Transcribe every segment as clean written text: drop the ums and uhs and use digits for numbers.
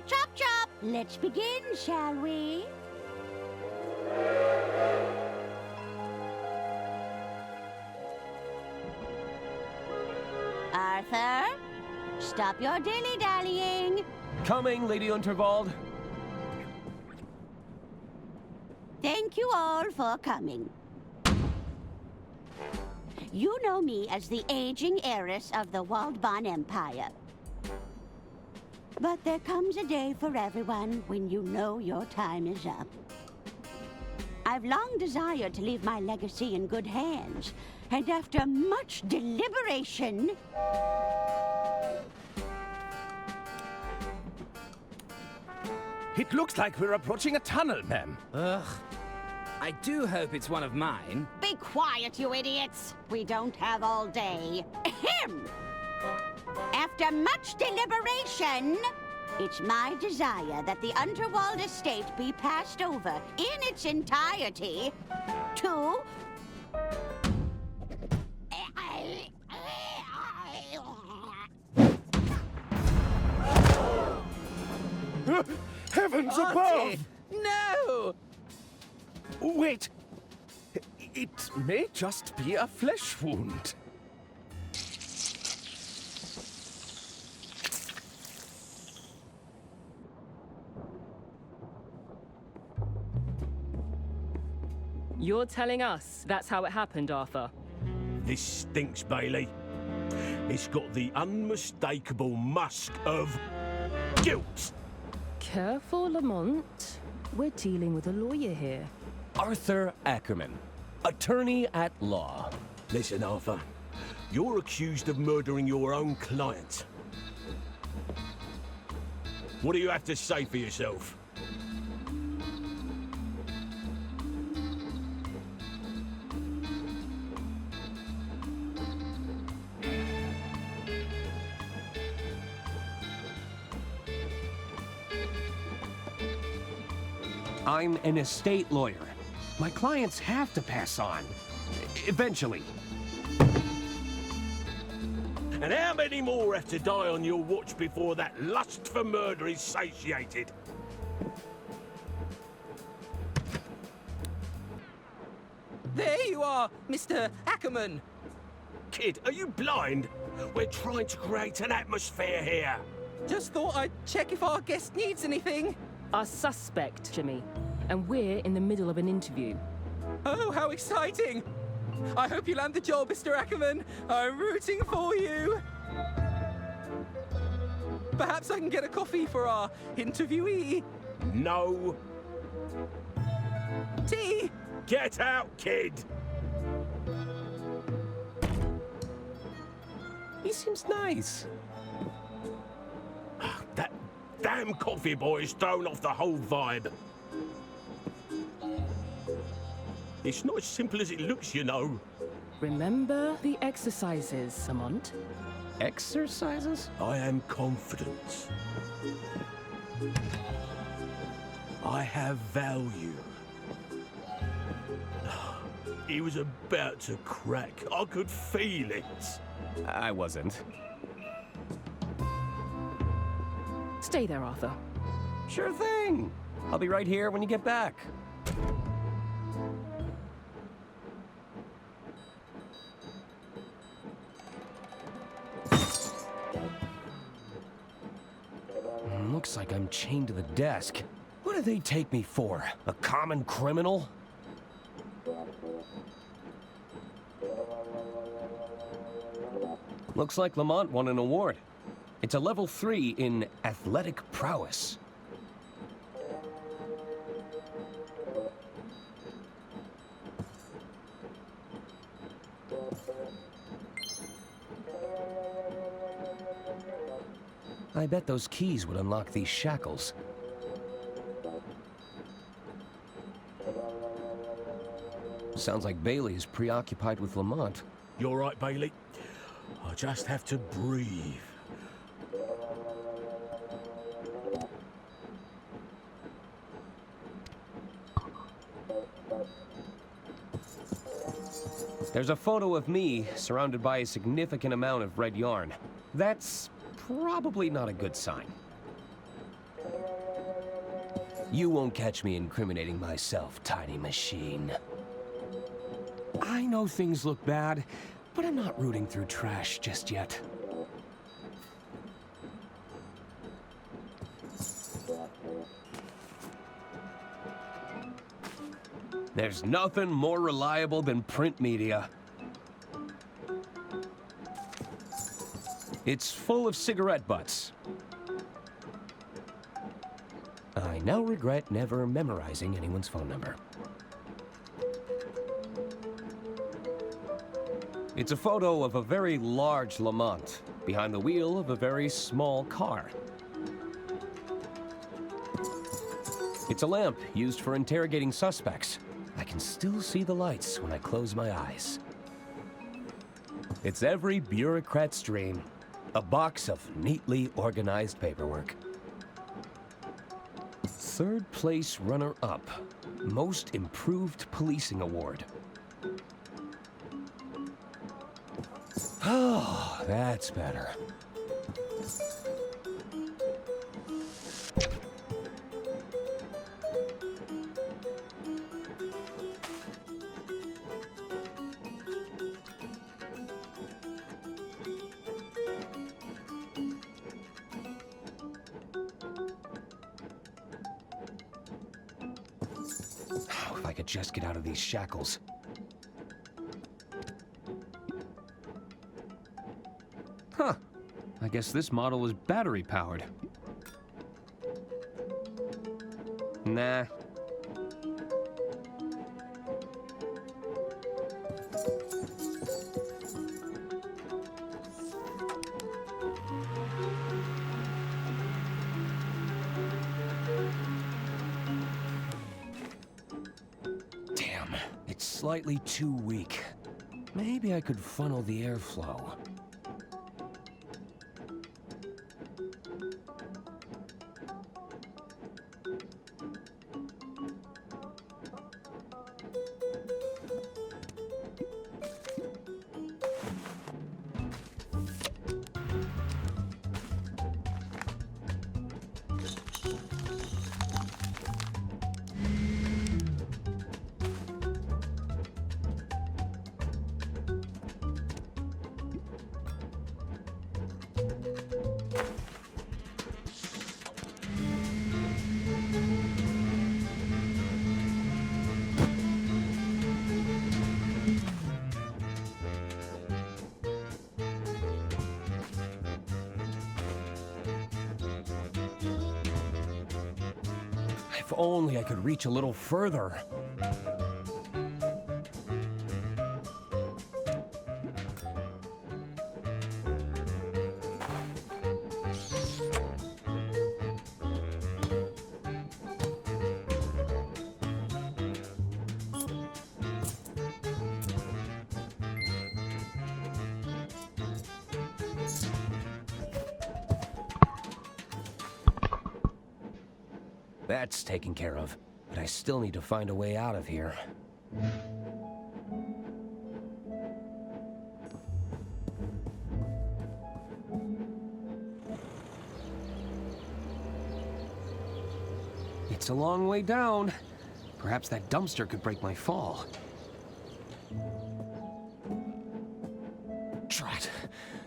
Chop, chop! Let's begin, shall we? Arthur, stop your dilly-dallying. Coming, Lady Unterwald. Thank you all for coming. You know me as the aging heiress of the Waldbahn Empire. But there comes a day for everyone when you know your time is up. I've long desired to leave my legacy in good hands, and after much deliberation... It looks like we're approaching a tunnel, ma'am. Ugh. I do hope it's one of mine. Be quiet, you idiots! We don't have all day. Ahem! After much deliberation, it's my desire that the Unterwald estate be passed over in its entirety to... Heavens Auntie! above! No! Wait. It may just be a flesh wound. You're telling us that's how it happened, Arthur? This stinks, Bailey. It's got the unmistakable musk of guilt. Careful, Lamont. We're dealing with a lawyer here. Arthur Ackerman, attorney at law. Listen, Arthur. You're accused of murdering your own client. What do you have to say for yourself? I'm an estate lawyer. My clients have to pass on. Eventually. And how many more have to die on your watch before that lust for murder is satiated? There you are, Mr. Ackerman. Kid, are you blind? We're trying to create an atmosphere here. Just thought I'd check if our guest needs anything. Our suspect, Jimmy. And we're in the middle of an interview. Oh, how exciting! I hope you land the job, Mr. Ackerman. I'm rooting for you. Perhaps I can get a coffee for our interviewee. No. Tea? Get out, kid! He seems nice. That damn coffee boy's thrown off the whole vibe. It's not as simple as it looks, you know. Remember the exercises, Lamont. Exercises? I am confident. I have value. He was about to crack. I could feel it. I wasn't. Stay there, Arthur. Sure thing. I'll be right here when you get back. looks like I'm chained to the desk. What do they take me for? A common criminal? Looks like Lamont won an award. It's a level 3 in athletic prowess. I bet those keys would unlock these shackles. Sounds like Bailey is preoccupied with Lamont. You all right, Bailey? I just have to breathe. There's a photo of me surrounded by a significant amount of red yarn. That's probably not a good sign. You won't catch me incriminating myself, tiny machine. I know things look bad, but I'm not rooting through trash just yet. There's nothing more reliable than print media. It's full of cigarette butts. I now regret never memorizing anyone's phone number. It's a photo of a very large Lamont behind the wheel of a very small car. It's a lamp used for interrogating suspects. I can still see the lights when I close my eyes. It's every bureaucrat's dream. A box of neatly organized paperwork. Third place runner-up. Most Improved Policing Award. Oh, that's better. Oh, if I could just get out of these shackles. Huh. I guess this model is battery-powered. Nah. Damn, it's slightly too weak. Maybe I could funnel the airflow. If only I could reach a little further. That's taken care of, but I still need to find a way out of here. It's a long way down. Perhaps that dumpster could break my fall. Drat.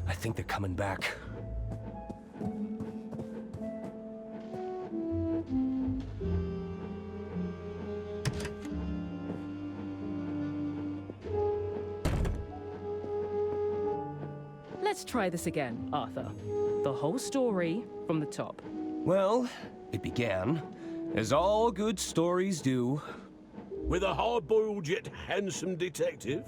I think they're coming back. Let's try this again, Arthur. The whole story from the top. Well, it began, as all good stories do. With a hard-boiled yet handsome detective?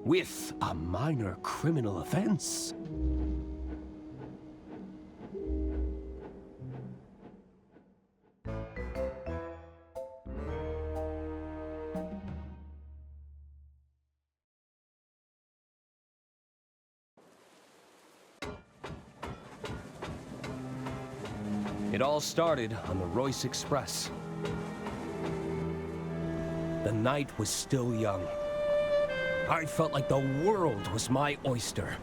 With a minor criminal offense. It all started on the Royce Express. The night was still young. I felt like the world was my oyster.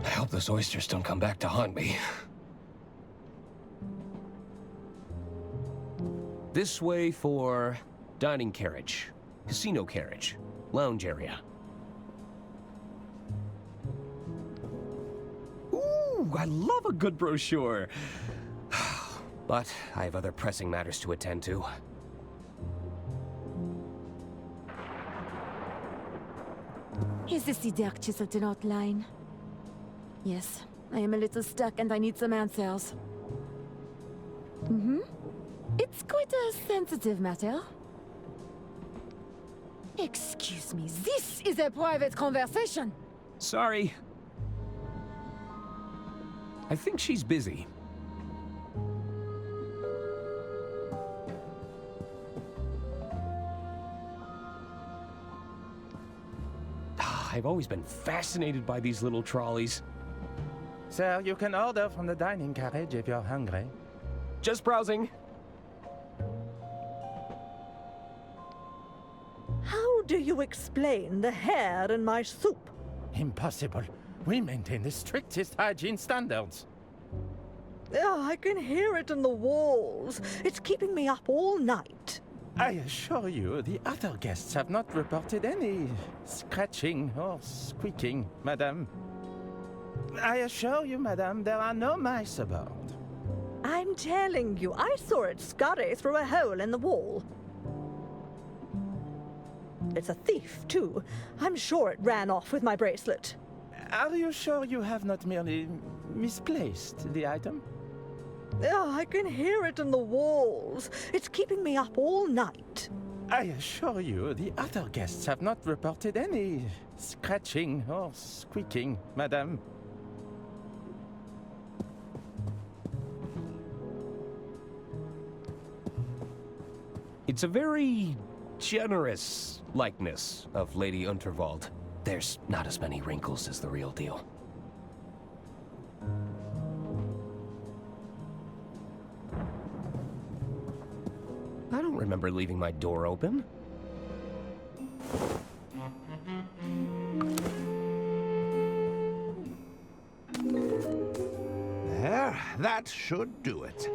I hope those oysters don't come back to haunt me. This way for dining carriage, casino carriage, lounge area. Ooh, I love a good brochure. But I have other pressing matters to attend to. Is this the dark chiseled outline? Yes, I am a little stuck and I need some answers. It's quite a sensitive matter. Excuse me, this is a private conversation. Sorry. I think she's busy. I've always been fascinated by these little trolleys. Sir, you can order from the dining carriage if you're hungry. Just browsing. How do you explain the hair in my soup? Impossible. We maintain the strictest hygiene standards. Oh, I can hear it in the walls. It's keeping me up all night. I assure you, the other guests have not reported any scratching or squeaking, madame. I assure you, madame, there are no mice aboard. I'm telling you, I saw it scurry through a hole in the wall. It's a thief, too. I'm sure it ran off with my bracelet. Are you sure you have not merely misplaced the item? Oh, I can hear it in the walls. It's keeping me up all night. I assure you, the other guests have not reported any scratching or squeaking, madame. It's a very generous likeness of Lady Unterwald. There's not as many wrinkles as the real deal. I don't remember leaving my door open. There, that should do it.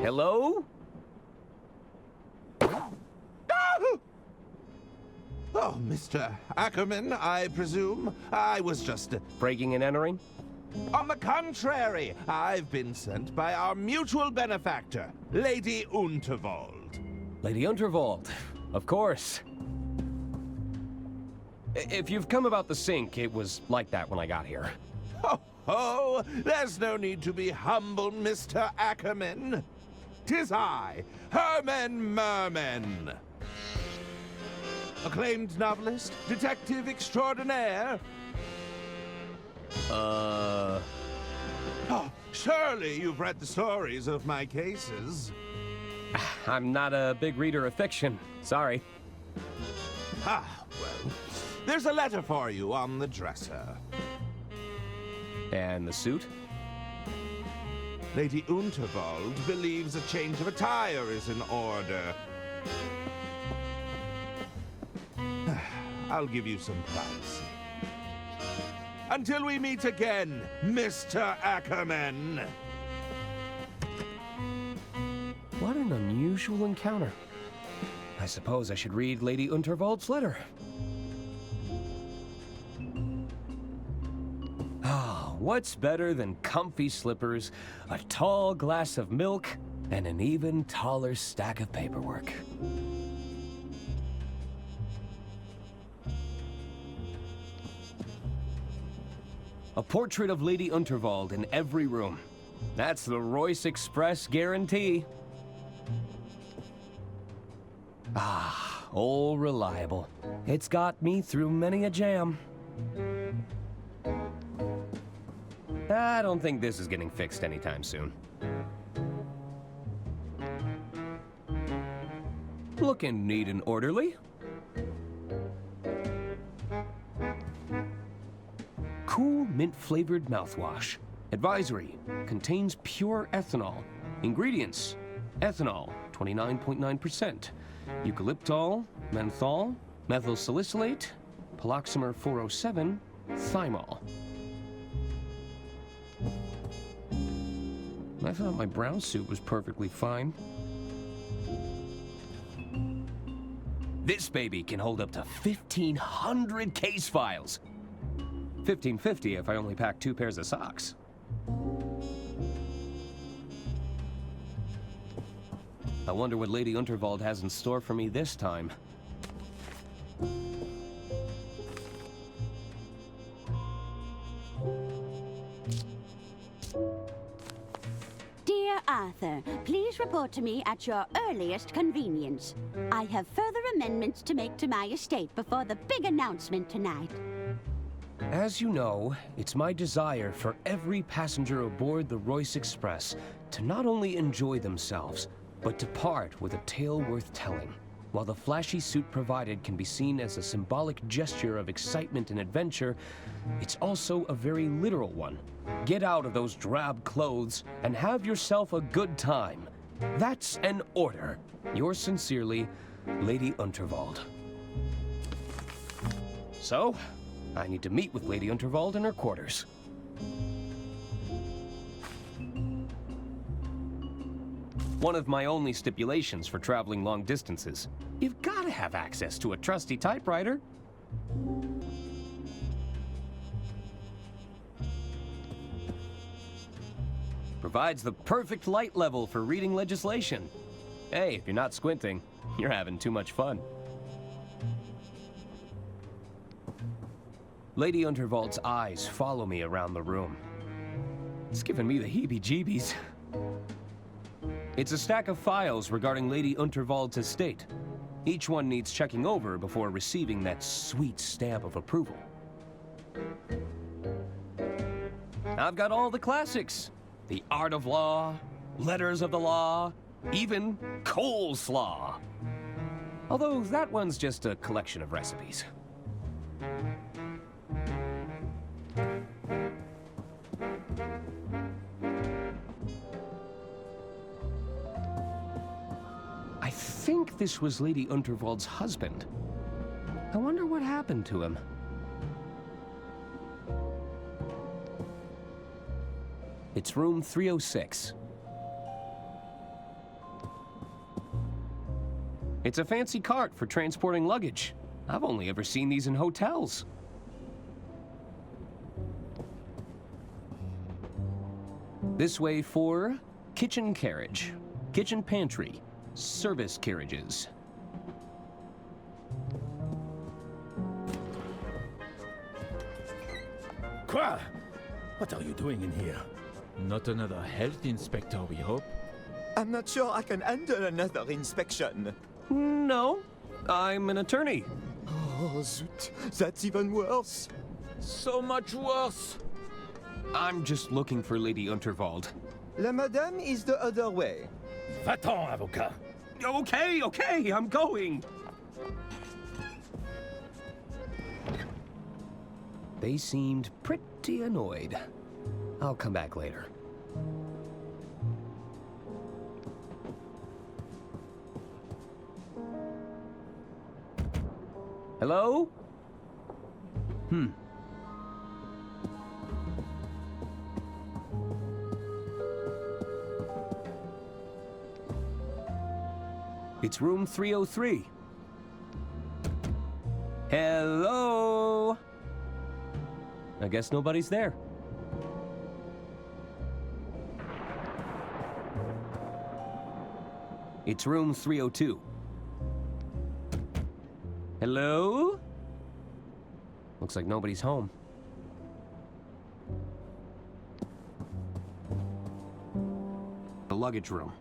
Hello? Oh, Mr. Ackerman, I presume. I was just... Breaking and entering? On the contrary, I've been sent by our mutual benefactor, Lady Unterwald. Lady Unterwald, of course. If you've come about the sink, it was like that when I got here. Oh, there's no need to be humble, Mr. Ackerman. 'Tis I, Herman Merman. Acclaimed novelist, detective extraordinaire. Oh, surely you've read the stories of my cases. I'm not a big reader of fiction. Sorry. Ah, well, there's a letter for you on the dresser. And the suit? Lady Unterwald believes a change of attire is in order. I'll give you some privacy. Until we meet again, Mr. Ackerman. unusual encounter. I suppose I should read Lady Unterwald's letter. Ah, what's better than comfy slippers, a tall glass of milk, and an even taller stack of paperwork? A portrait of Lady Unterwald in every room. That's the Royce Express guarantee. Ah, old reliable. It's got me through many a jam. I don't think this is getting fixed anytime soon. Looking neat and orderly. Cool mint-flavored mouthwash. Advisory: contains pure ethanol. Ingredients: ethanol, 29.9%. Eucalyptol, menthol, methyl salicylate, paloxamer 407, thymol. I thought my brown suit was perfectly fine. This baby can hold up to 1,500 case files. 1,550 if I only pack 2 pairs of socks. I wonder what Lady Unterwald has in store for me this time. Dear Arthur, please report to me at your earliest convenience. I have further amendments to make to my estate before the big announcement tonight. As you know, it's my desire for every passenger aboard the Royce Express to not only enjoy themselves, but to part with a tale worth telling. While the flashy suit provided can be seen as a symbolic gesture of excitement and adventure, it's also a very literal one. Get out of those drab clothes and have yourself a good time. That's an order. Yours sincerely, Lady Unterwald. So, I need to meet with Lady Unterwald in her quarters. One of my only stipulations for traveling long distances. You've got to have access to a trusty typewriter. Provides the perfect light level for reading legislation. Hey, if you're not squinting, you're having too much fun. Lady Unterwald's eyes follow me around the room. It's giving me the heebie-jeebies. It's a stack of files regarding Lady Unterwald's estate. Each one needs checking over before receiving that sweet stamp of approval. I've got all the classics. The Art of Law, Letters of the Law, even coleslaw. Although that one's just a collection of recipes. I think this was Lady Unterwald's husband. I wonder what happened to him. It's room 306. It's a fancy cart for transporting luggage. I've only ever seen these in hotels. This way for kitchen carriage, kitchen pantry, service carriages. Quoi? What are you doing in here? Not another health inspector, we hope. I'm not sure I can handle another inspection. No, I'm an attorney. Oh, zut. That's even worse. So much worse! I'm just looking for Lady Unterwald. La madame is the other way. Va-t'en, avocat. Okay, I'm going. They seemed pretty annoyed. I'll come back later. Hello? It's room 303. Hello? I guess nobody's there. It's room 302. Hello? Looks like nobody's home. The luggage room.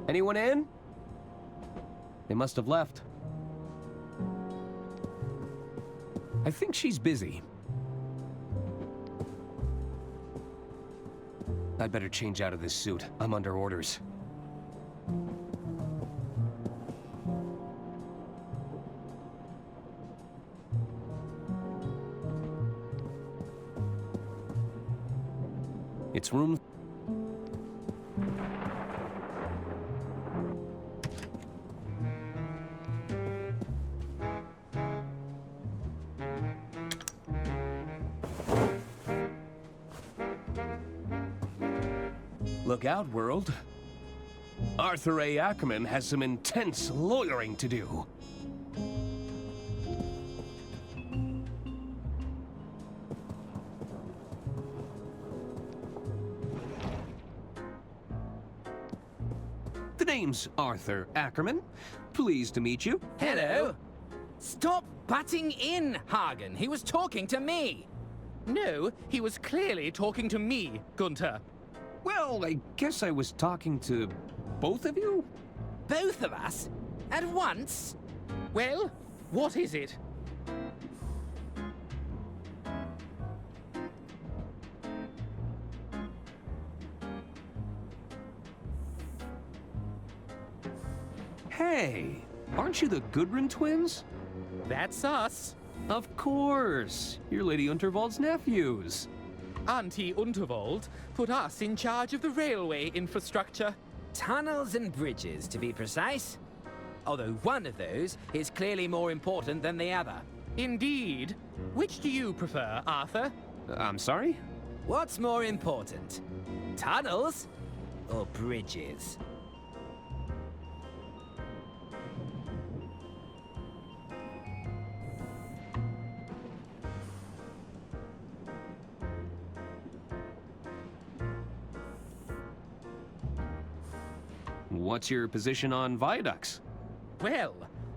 Anyone in? They must have left. I think she's busy. I'd better change out of this suit. I'm under orders. It's room... Look out, world. Arthur A. Ackerman has some intense lawyering to do. The name's Arthur Ackerman. Pleased to meet you. Hello. Stop butting in, Hagen. He was talking to me. No, he was clearly talking to me, Gunther. Well, I guess I was talking to both of you? Both of us? At once? Well, what is it? Hey, aren't you the Gudrun twins? That's us. Of course. You're Lady Unterwald's nephews. Auntie Unterwald put us in charge of the railway infrastructure. Tunnels and bridges, to be precise. Although one of those is clearly more important than the other. Indeed. Which do you prefer, Arthur? I'm sorry? What's more important? Tunnels or bridges? What's your position on viaducts? Well,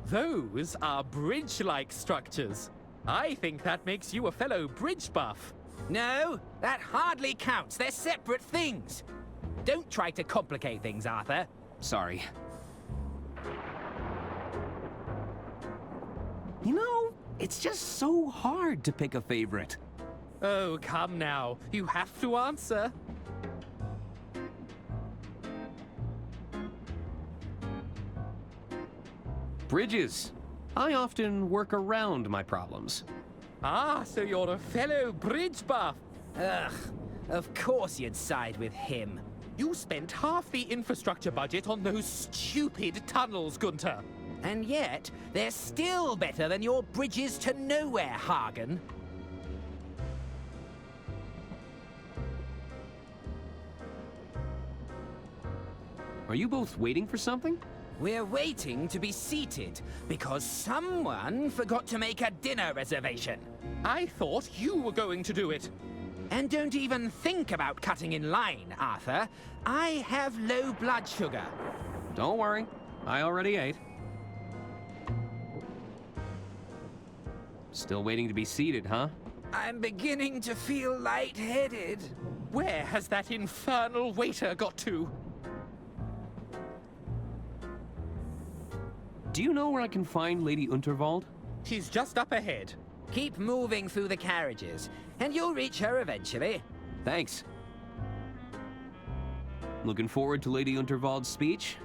those are bridge-like structures. I think that makes you a fellow bridge buff. No, that hardly counts. They're separate things. Don't try to complicate things, Arthur. Sorry. You know, it's just so hard to pick a favorite. Oh, come now. You have to answer. Bridges. I often work around my problems. Ah, so you're a fellow bridge buff. Ugh, of course you'd side with him. You spent half the infrastructure budget on those stupid tunnels, Gunther. And yet, they're still better than your bridges to nowhere, Hagen. Are you both waiting for something? We're waiting to be seated because someone forgot to make a dinner reservation. I thought you were going to do it. And don't even think about cutting in line, Arthur. I have low blood sugar. Don't worry. I already ate. Still waiting to be seated, huh? I'm beginning to feel lightheaded. Where has that infernal waiter got to? Do you know where I can find Lady Unterwald? She's just up ahead. Keep moving through the carriages, and you'll reach her eventually. Thanks. Looking forward to Lady Unterwald's speech?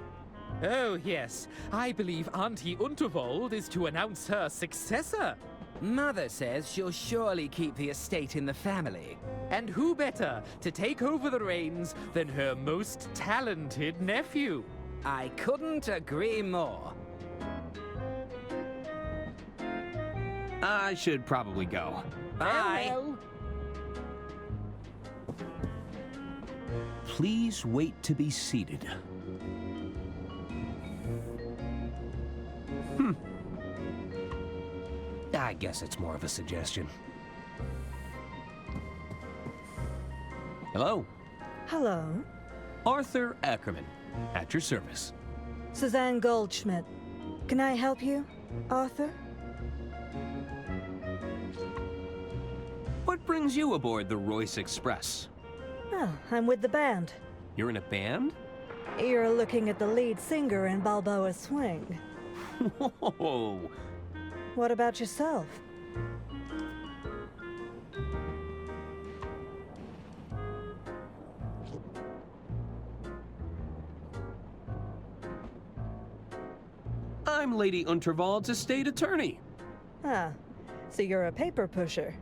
Oh, yes. I believe Auntie Unterwald is to announce her successor. Mother says she'll surely keep the estate in the family. And who better to take over the reins than her most talented nephew? I couldn't agree more. I should probably go. Bye. Well. Please wait to be seated. I guess it's more of a suggestion. Hello? Hello. Arthur Ackerman, at your service. Suzanne Goldschmidt. Can I help you, Arthur? What brings you aboard the Royce Express? Oh, I'm with the band. You're in a band? You're looking at the lead singer in Balboa Swing. Whoa! What about yourself? I'm Lady Unterwald's estate attorney. Ah, so you're a paper pusher.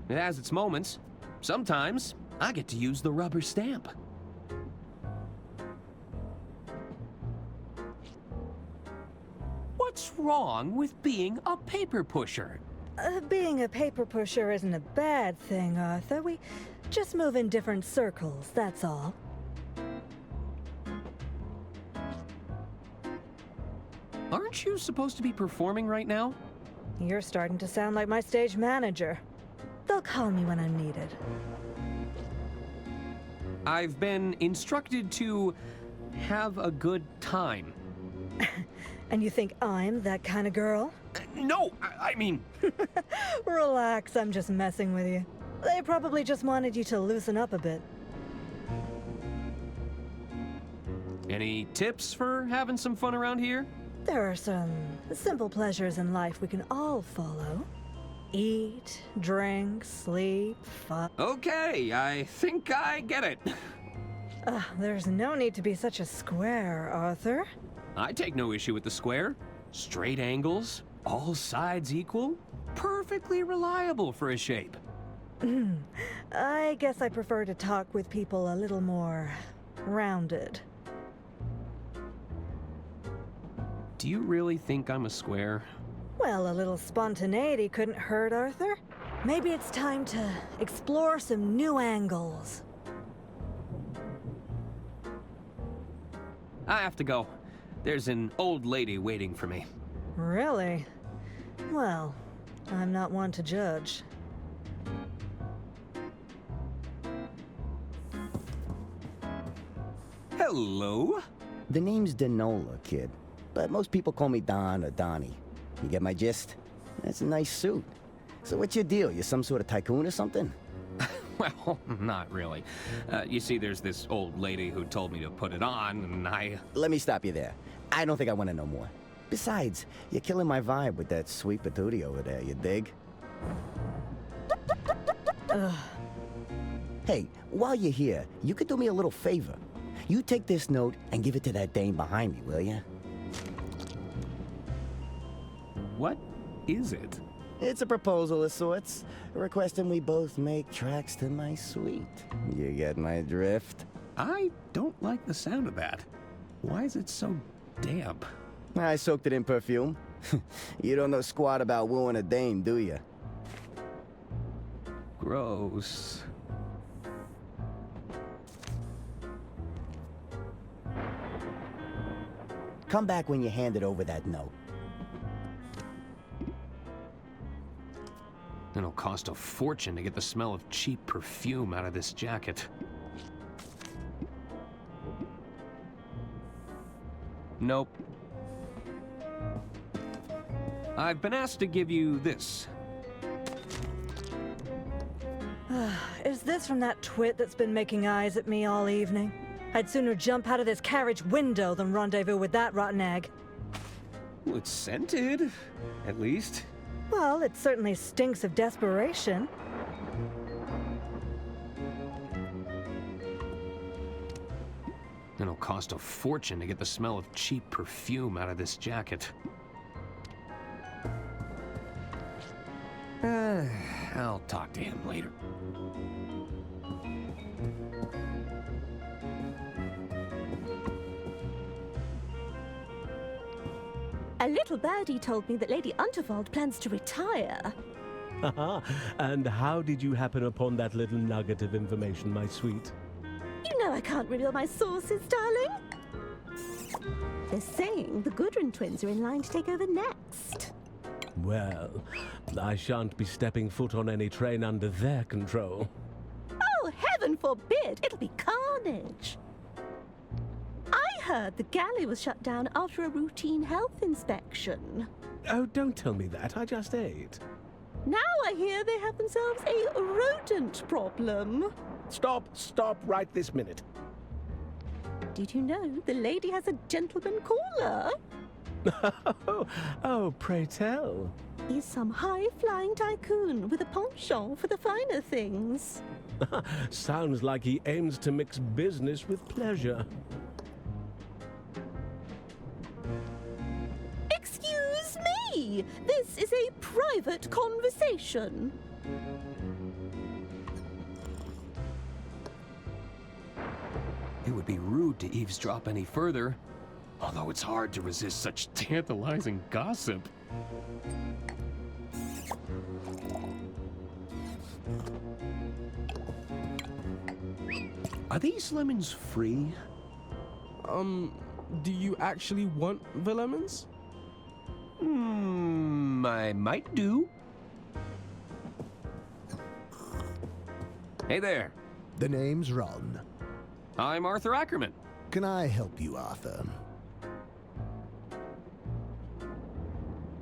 It has its moments. Sometimes, I get to use the rubber stamp. What's wrong with being a paper pusher? Being a paper pusher isn't a bad thing, Arthur. We just move in different circles, that's all. Aren't you supposed to be performing right now? You're starting to sound like my stage manager. They'll call me when I'm needed. I've been instructed to have a good time. And you think I'm that kind of girl? No, I mean... Relax, I'm just messing with you. They probably just wanted you to loosen up a bit. Any tips for having some fun around here? There are some simple pleasures in life we can all follow. Eat, drink, sleep, fun. Okay, I think I get it. There's no need to be such a square, Arthur. I take no issue with the square. Straight angles, all sides equal, perfectly reliable for a shape. I guess I prefer to talk with people a little more rounded. Do you really think I'm a square? Well, a little spontaneity couldn't hurt, Arthur. Maybe it's time to explore some new angles. I have to go. There's an old lady waiting for me. Really? Well, I'm not one to judge. Hello? The name's Denola, kid. But most people call me Don or Donnie. You get my gist? That's a nice suit. So what's your deal? You some sort of tycoon or something? Well, not really. You see, there's this old lady who told me to put it on, and I... Let me stop you there. I don't think I want to know more. Besides, you're killing my vibe with that sweet patootie over there, you dig? Hey, while you're here, you could do me a little favor. You take this note and give it to that dame behind me, will you? What is it? It's a proposal of sorts, requesting we both make tracks to my suite. You get my drift? I don't like the sound of that. Why is it so damp? I soaked it in perfume. You don't know squat about wooing a dame, do you? Gross. Come back when you handed over that note. It'll cost a fortune to get the smell of cheap perfume out of this jacket. Nope. I've been asked to give you this. Is this from that twit that's been making eyes at me all evening? I'd sooner jump out of this carriage window than rendezvous with that rotten egg. Well, it's scented, at least. Well, it certainly stinks of desperation. It'll cost a fortune to get the smell of cheap perfume out of this jacket. I'll talk to him later. A little birdie told me that Lady Unterwald plans to retire. Haha, and how did you happen upon that little nugget of information, my sweet? You know I can't reveal my sources, darling. They're saying the Gudrun twins are in line to take over next. Well, I shan't be stepping foot on any train under their control. Oh, heaven forbid! It'll be carnage. I heard the galley was shut down after a routine health inspection. Oh, don't tell me that. I just ate. Now I hear they have themselves a rodent problem. Stop right this minute. Did you know the lady has a gentleman caller? Oh, pray tell. He's some high-flying tycoon with a penchant for the finer things. Sounds like he aims to mix business with pleasure. Excuse me! This is a private conversation. It would be rude to eavesdrop any further, although it's hard to resist such tantalizing gossip. Are these lemons free? Do you actually want the lemons? I might do. Hey there. The name's Ron. I'm Arthur Ackerman. Can I help you, Arthur?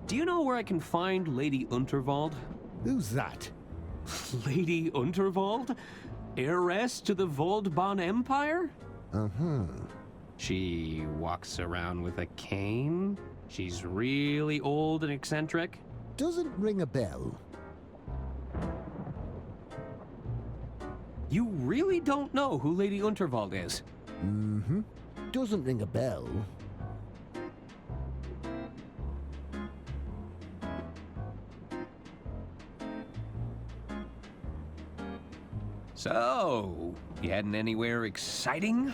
Do you know where I can find Lady Unterwald? Who's that? Lady Unterwald? Heiress to the Voldbahn Empire? Uh-huh. She walks around with a cane? She's really old and eccentric? Doesn't ring a bell. You really don't know who Lady Unterwald is? Mm-hmm. Doesn't ring a bell. So, you heading anywhere exciting?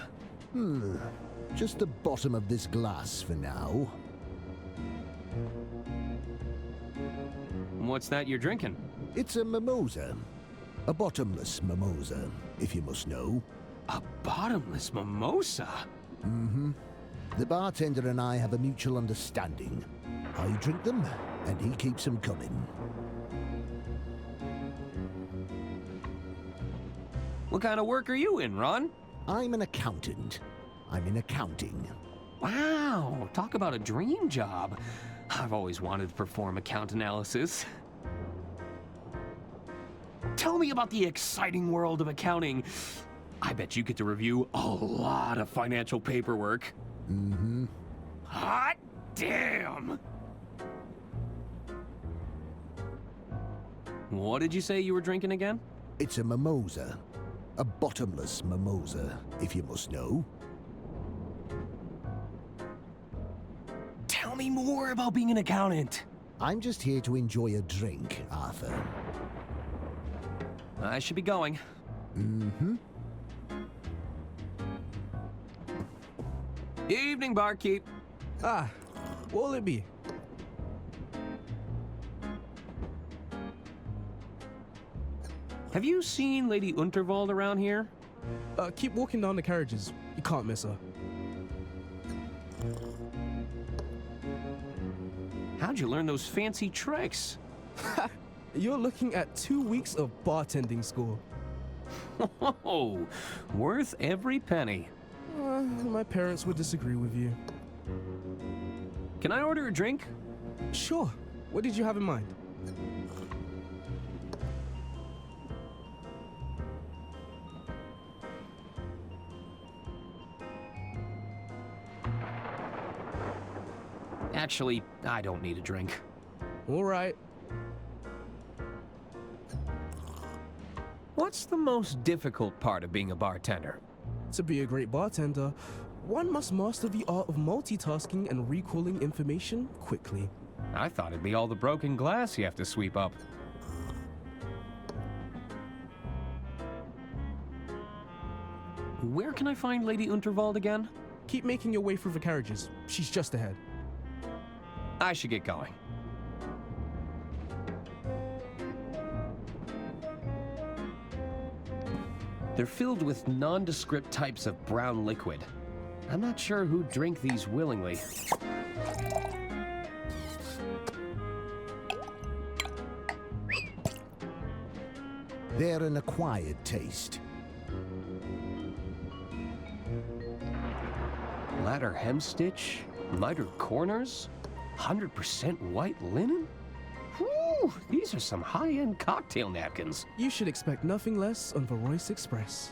Just the bottom of this glass for now. What's that you're drinking? It's a mimosa. A bottomless mimosa, if you must know. A bottomless mimosa? Mm-hmm. The bartender and I have a mutual understanding. I drink them, and he keeps them coming. What kind of work are you in, Ron? I'm an accountant. I'm in accounting. Wow, talk about a dream job. I've always wanted to perform account analysis. Tell me about the exciting world of accounting. I bet you get to review a lot of financial paperwork. Mm-hmm. Hot damn! What did you say you were drinking again? It's a mimosa. A bottomless mimosa, if you must know. Tell me more about being an accountant. I'm just here to enjoy a drink, Arthur. I should be going. Mm-hmm. Evening, barkeep. Ah, what will it be? Have you seen Lady Unterwald around here? Keep walking down the carriages. You can't miss her. How'd you learn those fancy tricks? You're looking at 2 weeks of bartending school. Oh, worth every penny. My parents would disagree with you. Can I order a drink? Sure. What did you have in mind? Actually, I don't need a drink. All right. What's the most difficult part of being a bartender? To be a great bartender, one must master the art of multitasking and recalling information quickly. I thought it'd be all the broken glass you have to sweep up. Where can I find Lady Unterwald again? Keep making your way through the carriages. She's just ahead. I should get going. They're filled with nondescript types of brown liquid. I'm not sure who'd drink these willingly. They're an acquired taste. Ladder hemstitch, mitered corners, 100% white linen? Whew, these are some high-end cocktail napkins. You should expect nothing less on the Royce Express.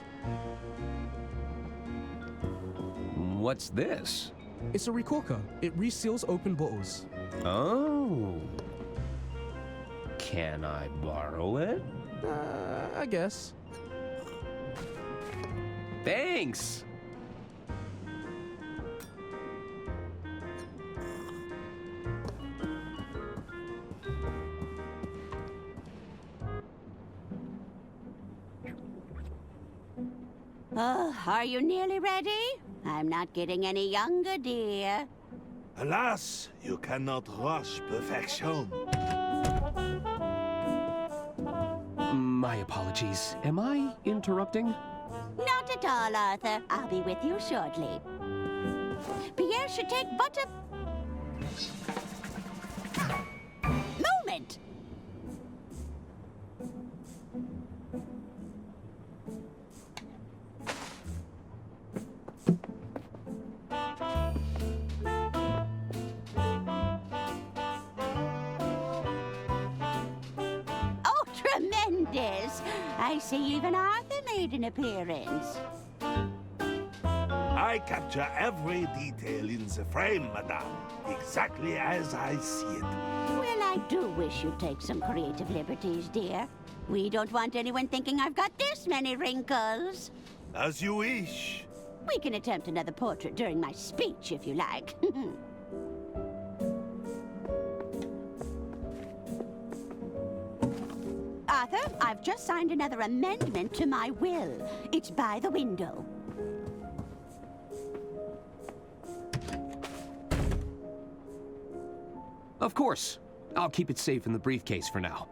What's this? It's a recorker. It reseals open bottles. Oh. Can I borrow it? I guess. Thanks! Oh, are you nearly ready? I'm not getting any younger, dear. Alas, you cannot rush perfection. My apologies. Am I interrupting? Not at all, Arthur. I'll be with you shortly. Pierre should take but a moment. Oh, tremendous! I see even Arthur made an appearance. I capture every detail in the frame, madame, exactly as I see it. Well, I do wish you'd take some creative liberties, dear. We don't want anyone thinking I've got this many wrinkles. As you wish. We can attempt another portrait during my speech, if you like. Arthur, I've just signed another amendment to my will. It's by the window. Of course. I'll keep it safe in the briefcase for now.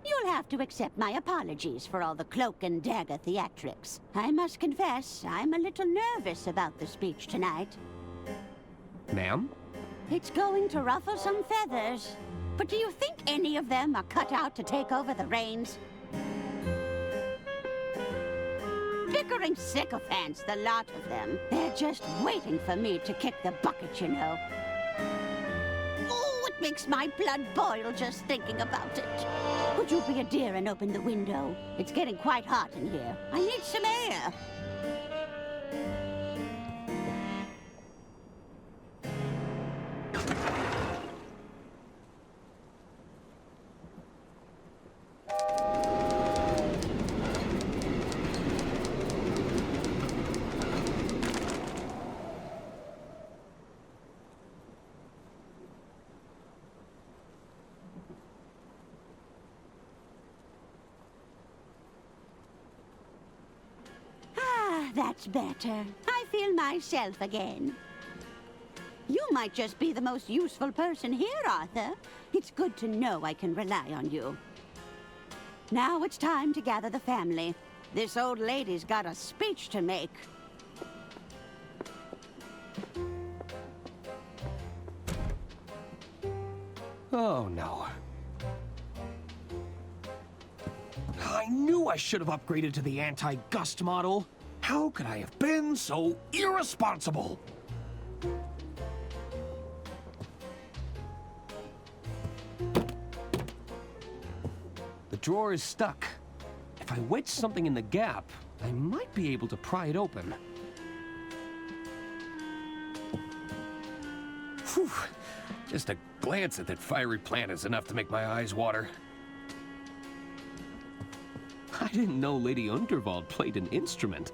You'll have to accept my apologies for all the cloak and dagger theatrics. I must confess, I'm a little nervous about the speech tonight. Ma'am? It's going to ruffle some feathers. But do you think any of them are cut out to take over the reins? Bickering sycophants, the lot of them. They're just waiting for me to kick the bucket, you know. Oh, it makes my blood boil just thinking about it. Would you be a dear and open the window? It's getting quite hot in here. I need some air. That's better. I feel myself again. You might just be the most useful person here, Arthur. It's good to know I can rely on you. Now it's time to gather the family. This old lady's got a speech to make. Oh, no. I knew I should have upgraded to the anti-gust model. How could I have been so irresponsible? The drawer is stuck. If I wedge something in the gap, I might be able to pry it open. Whew. Just a glance at that fiery plant is enough to make my eyes water. I didn't know Lady Unterwald played an instrument.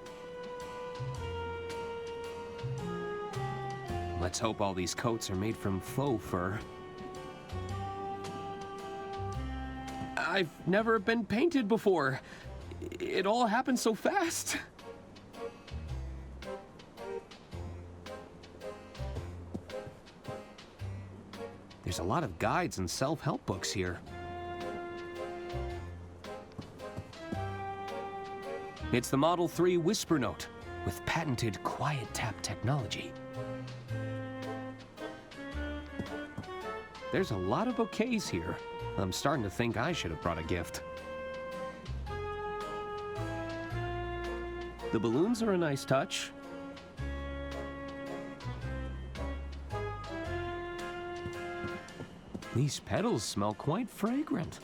Let's hope all these coats are made from faux fur. I've never been painted before. It all happened so fast. There's a lot of guides and self-help books here. It's the Model 3 Whisper Note, with patented quiet tap technology. There's a lot of bouquets here. I'm starting to think I should have brought a gift. The balloons are a nice touch. These petals smell quite fragrant.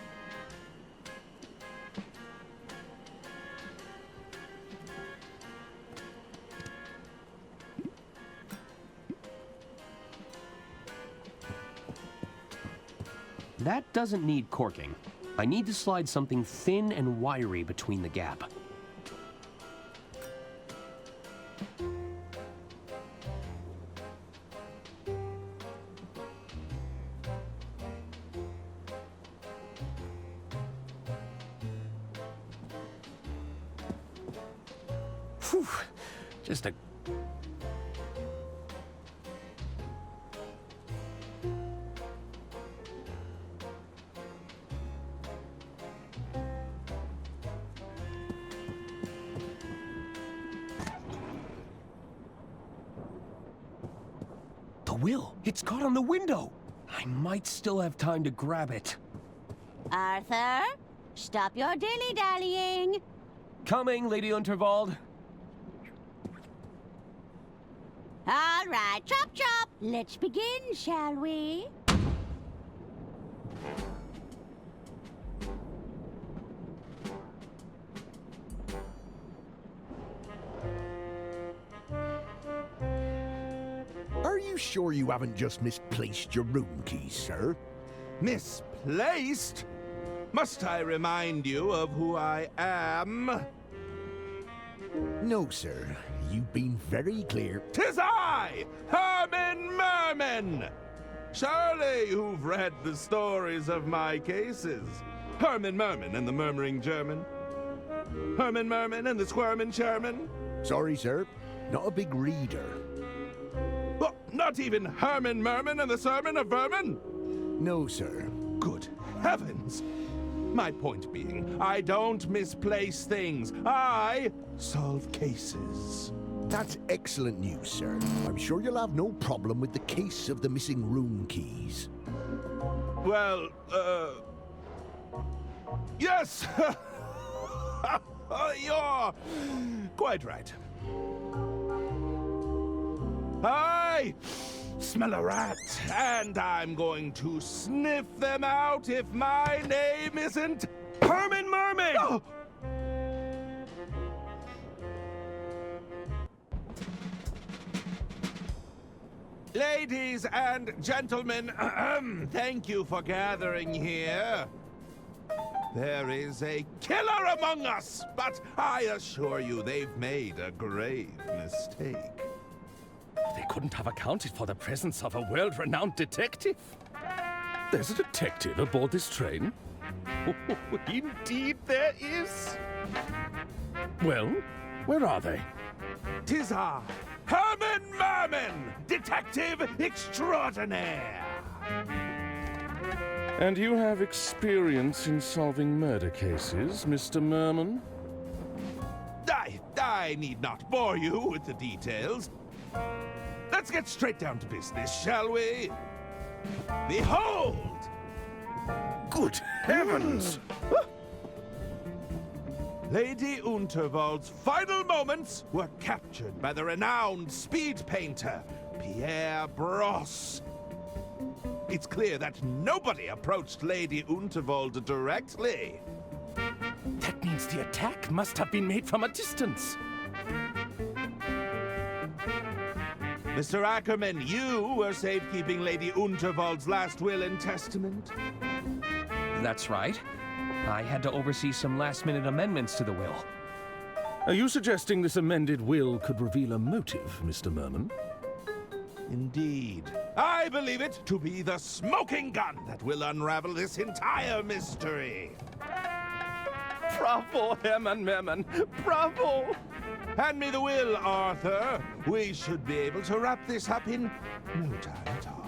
That doesn't need corking. I need to slide something thin and wiry between the gap. Whew, just a... The will! It's caught on the window! I might still have time to grab it. Arthur, stop your dilly-dallying. Coming, Lady Unterwald. All right, chop chop. Let's begin, shall we? Are you sure you haven't just misplaced your room keys, sir? Misplaced? Must I remind you of who I am? No, sir. You've been very clear. 'Tis I, Herman Merman! Surely you've read the stories of my cases. Herman Merman and the Murmuring German. Herman Merman and the Squirmin' Chairman. Sorry, sir. Not a big reader. What, not even Herman Merman and the Sermon of Vermin? No, sir. Good heavens! My point being, I don't misplace things. I solve cases. That's excellent news, sir. I'm sure you'll have no problem with the case of the missing room keys. Well, yes! You're quite right. I smell a rat, and I'm going to sniff them out if my name isn't Herman Merman! Oh! Ladies and gentlemen, thank you for gathering here. There is a killer among us, but I assure you they've made a grave mistake. They couldn't have accounted for the presence of a world-renowned detective. There's a detective aboard this train? Indeed there is. Well, where are they? 'Tis I, Herman Merman, detective extraordinaire. And you have experience in solving murder cases, Mr. Merman? I need not bore you with the details. Let's get straight down to business, shall we? Behold! Good heavens! Lady Unterwald's final moments were captured by the renowned speed painter, Pierre Brosse. It's clear that nobody approached Lady Unterwald directly. That means the attack must have been made from a distance. Mr. Ackerman, you were safekeeping Lady Unterwald's last will and testament. That's right. I had to oversee some last-minute amendments to the will. Are you suggesting this amended will could reveal a motive, Mr. Merman? Indeed. I believe it to be the smoking gun that will unravel this entire mystery. Bravo, Herman Merman! Bravo! Hand me the will, Arthur. We should be able to wrap this up in no time at all.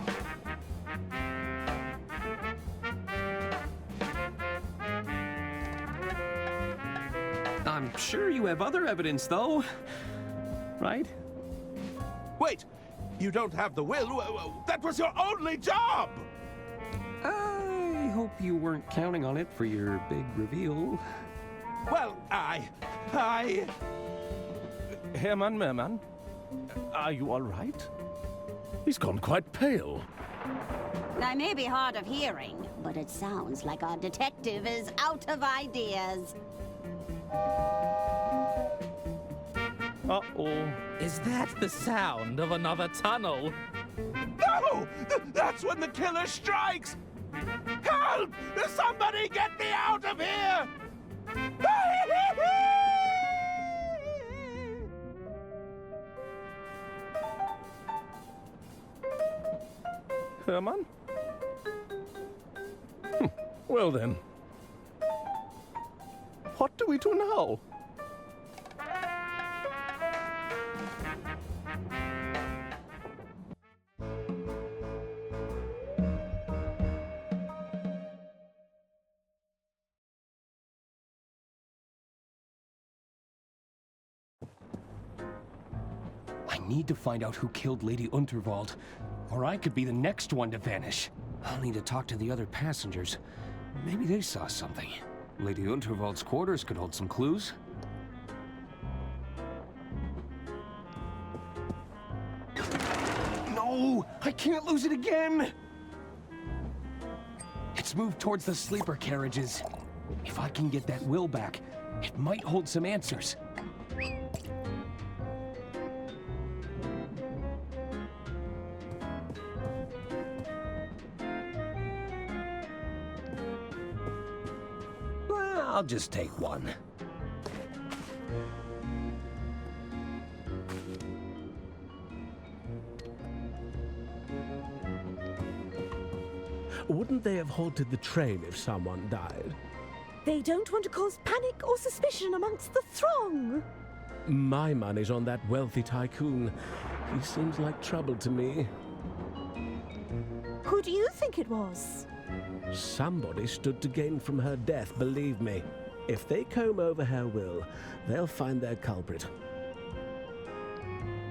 I'm sure you have other evidence, though. Right? Wait! You don't have the will? That was your only job! I hope you weren't counting on it for your big reveal. Well, Herman Merman, are you all right? He's gone quite pale. I may be hard of hearing, but it sounds like our detective is out of ideas. Uh-oh. Is that the sound of another tunnel? No! That's when the killer strikes! Help! Somebody get me out of here! Herman? Well then. What do we do now? I need to find out who killed Lady Unterwald, or I could be the next one to vanish. I'll need to talk to the other passengers. Maybe they saw something. Lady Unterwald's quarters could hold some clues. No! I can't lose it again! It's moved towards the sleeper carriages. If I can get that will back, it might hold some answers. I'll just take one. Wouldn't they have halted the train if someone died? They don't want to cause panic or suspicion amongst the throng. My money's on that wealthy tycoon. He seems like trouble to me. Who do you think it was? Somebody stood to gain from her death, believe me. If they comb over her will, they'll find their culprit.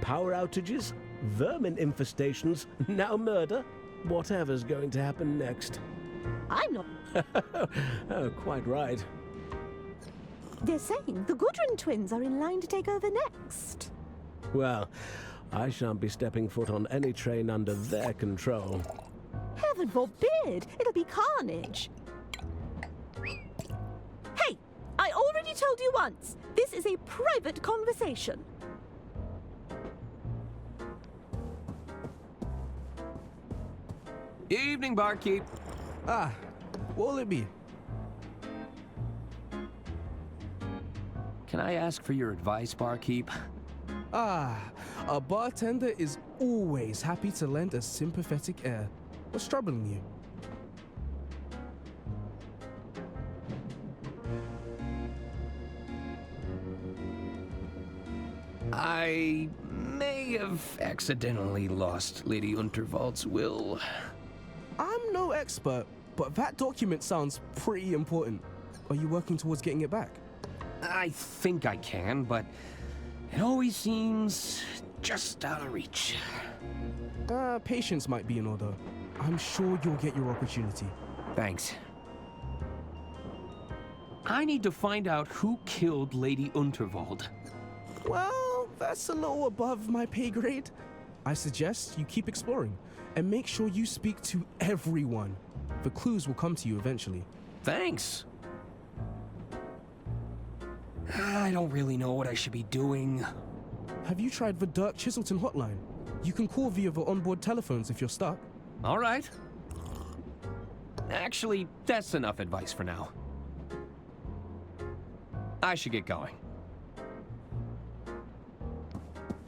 Power outages, vermin infestations, now murder. Whatever's going to happen next. I'm not. Oh, quite right. They're saying the Gudrun twins are in line to take over next. Well, I shan't be stepping foot on any train under their control. Heaven forbid! It'll be carnage. Hey! I already told you once. This is a private conversation. Evening, barkeep. Ah, what'll it be? Can I ask for your advice, barkeep? Ah, a bartender is always happy to lend a sympathetic ear. What's troubling you? I may have accidentally lost Lady Unterwald's will. I'm no expert, but that document sounds pretty important. Are you working towards getting it back? I think I can, but it always seems just out of reach. Patience might be in order. I'm sure you'll get your opportunity. Thanks. I need to find out who killed Lady Unterwald. Well, that's a little above my pay grade. I suggest you keep exploring, and make sure you speak to everyone. The clues will come to you eventually. Thanks. I don't really know what I should be doing. Have you tried the Dirk Chiselton hotline? You can call via the onboard telephones if you're stuck. All right. Actually, that's enough advice for now. I should get going.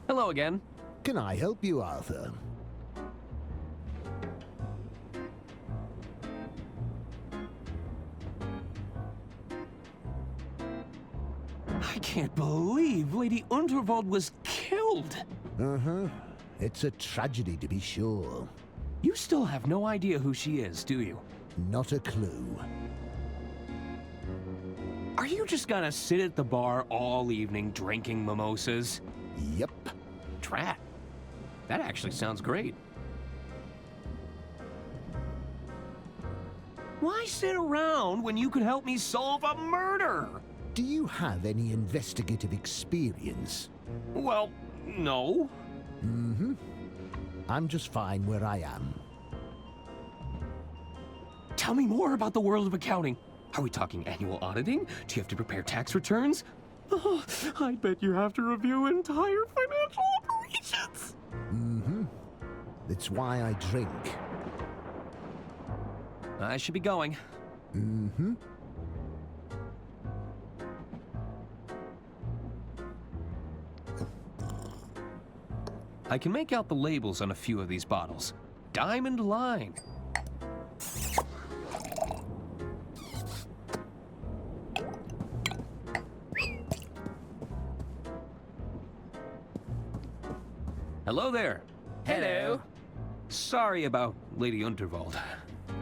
Hello again. Can I help you, Arthur? I can't believe Lady Unterwald was killed. Uh-huh. It's a tragedy, to be sure. You still have no idea who she is, do you? Not a clue. Are you you just gonna sit at the bar all evening drinking mimosas? Yep. Drat. That actually sounds great. Why sit around when you could help me solve a murder? Do you have any investigative experience? Well, no. Mm-hmm. I'm just fine where I am. Tell me more about the world of accounting. Are we talking annual auditing? Do you have to prepare tax returns? Oh, I bet you have to review entire financial operations. Mm-hmm. That's why I drink. I should be going. Mm-hmm. I can make out the labels on a few of these bottles. Diamond Line. Hello there. Hello. Sorry about Lady Unterwald.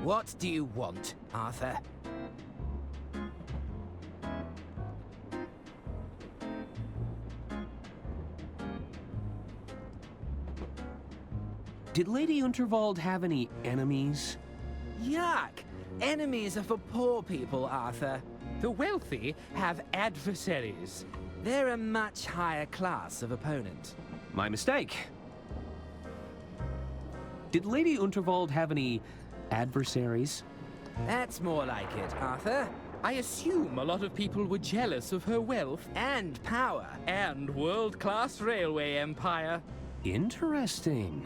What do you want, Arthur? Did Lady Unterwald have any enemies? Yuck! Enemies are for poor people, Arthur. The wealthy have adversaries. They're a much higher class of opponent. My mistake. Did Lady Unterwald have any adversaries? That's more like it, Arthur. I assume a lot of people were jealous of her wealth and power and world-class railway empire. Interesting.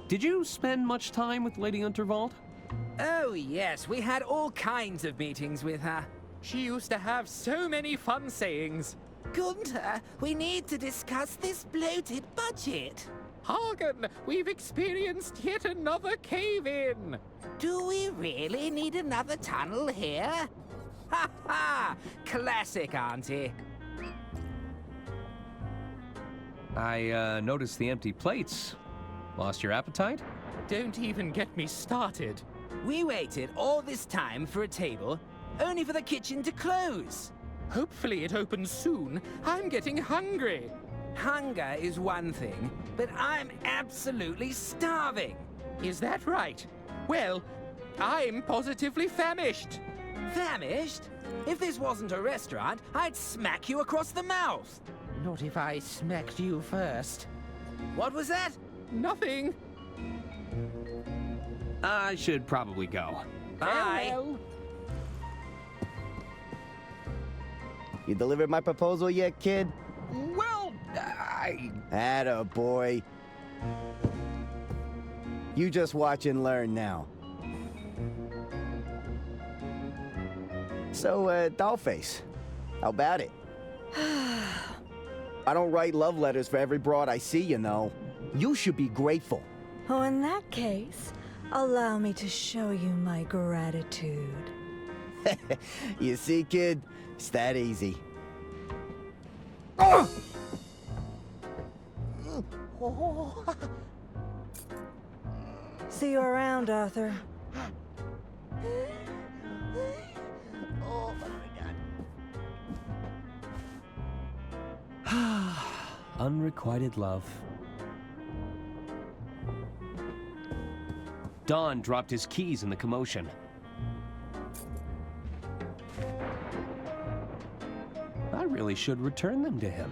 Did you spend much time with Lady Unterwald? Oh, yes. We had all kinds of meetings with her. She used to have so many fun sayings. Gunther, we need to discuss this bloated budget. Hagen, we've experienced yet another cave-in. Do we really need another tunnel here? Ha ha! Classic, Auntie. I noticed the empty plates. Lost your appetite? Don't even get me started. We waited all this time for a table, only for the kitchen to close. Hopefully it opens soon. I'm getting hungry. Hunger is one thing, but I'm absolutely starving. Is that right? Well, I'm positively famished. Famished? If this wasn't a restaurant, I'd smack you across the mouth. Not if I smacked you first. What was that? Nothing. I should probably go. Bye. Farewell. You delivered my proposal yet, kid? Well, I... Atta boy. You just watch and learn now. So, Dollface, how about it? I don't write love letters for every broad I see, you know. You should be grateful. Oh, in that case, allow me to show you my gratitude. You see, kid? It's that easy. See you around, Arthur. Oh my God. Unrequited love. Don dropped his keys in the commotion. I really should return them to him.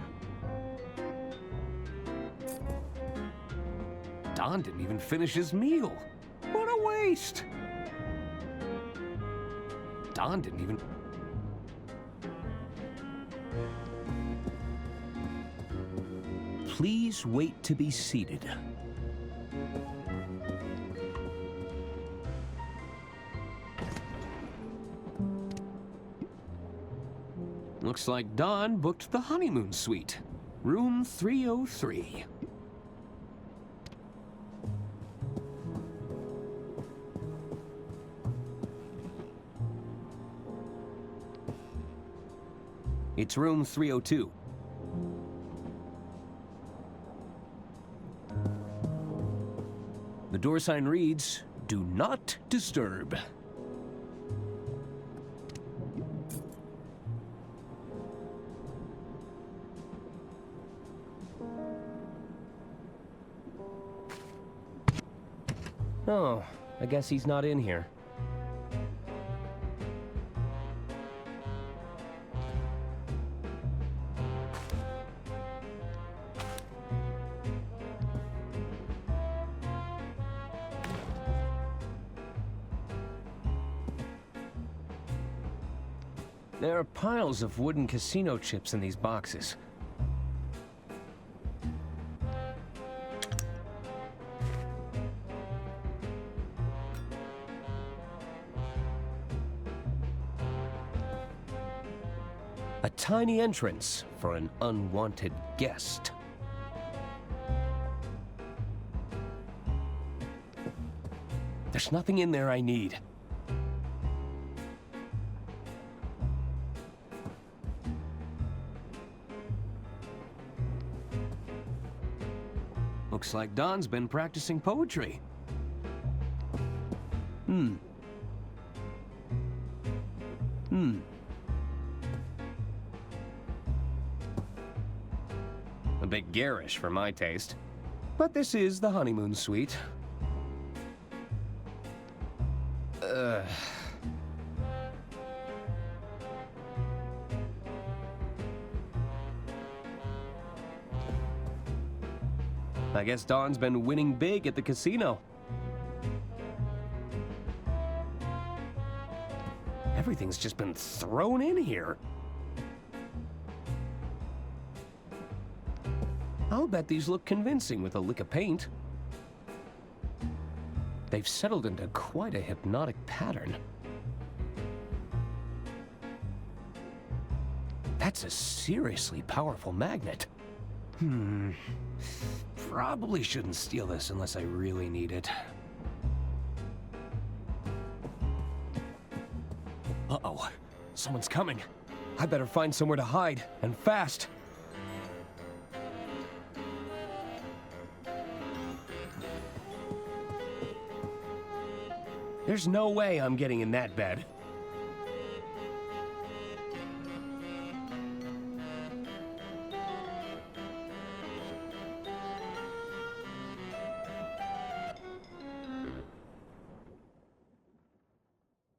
Don didn't even finish his meal. What a waste! Don didn't even... Please wait to be seated. Looks like Don booked the honeymoon suite. Room 303. It's room 302. The door sign reads, "Do not disturb." Oh, I guess he's not in here. There are piles of wooden casino chips in these boxes. A tiny entrance for an unwanted guest. There's nothing in there I need. Looks like Don's been practicing poetry. A bit garish for my taste. But this is the honeymoon suite. I guess Don's been winning big at the casino. Everything's just been thrown in here. I'll bet these look convincing with a lick of paint. They've settled into quite a hypnotic pattern. That's a seriously powerful magnet. Probably shouldn't steal this unless I really need it. Uh-oh. Someone's coming. I better find somewhere to hide, and fast. There's no way I'm getting in that bed.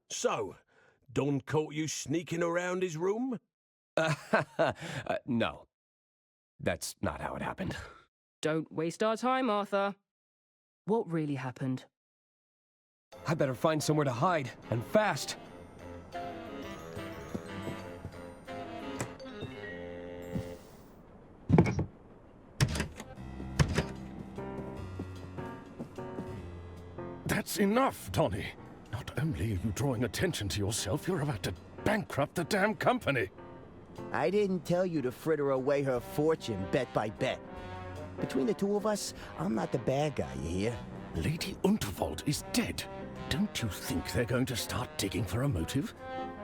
So, Don caught you sneaking around his room? No. That's not how it happened. Don't waste our time, Arthur. What really happened? I better find somewhere to hide, and fast. That's enough, Donny. Not only are you drawing attention to yourself, you're about to bankrupt the damn company. I didn't tell you to fritter away her fortune bet by bet. Between the two of us, I'm not the bad guy, you hear? Lady Unterwald is dead. Don't you think they're going to start digging for a motive?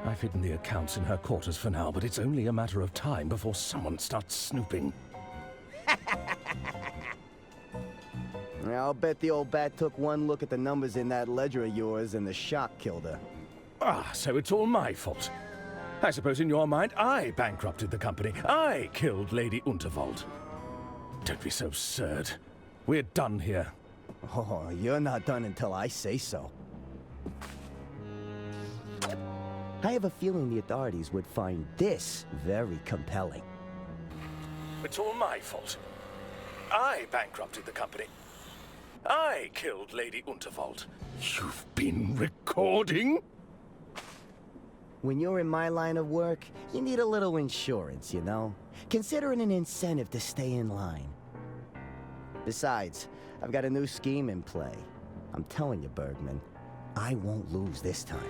I've hidden the accounts in her quarters for now, but it's only a matter of time before someone starts snooping. I'll bet the old bat took one look at the numbers in that ledger of yours and the shock killed her. Ah, so it's all my fault. I suppose in your mind, I bankrupted the company. I killed Lady Unterwald. Don't be so absurd. We're done here. Oh, you're not done until I say so. I have a feeling the authorities would find this very compelling. It's all my fault. I bankrupted the company. I killed Lady Unterwald. You've been recording? When you're in my line of work, you need a little insurance, you know? Consider it an incentive to stay in line. Besides, I've got a new scheme in play. I'm telling you, Bergman, I won't lose this time.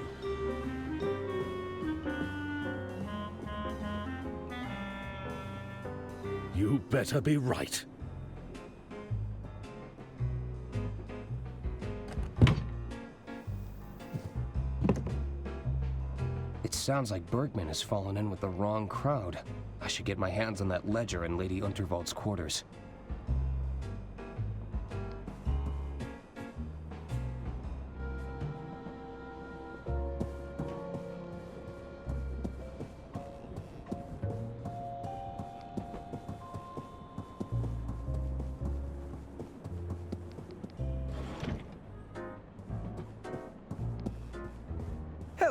You better be right. It sounds like Bergman has fallen in with the wrong crowd. I should get my hands on that ledger in Lady Unterwald's quarters.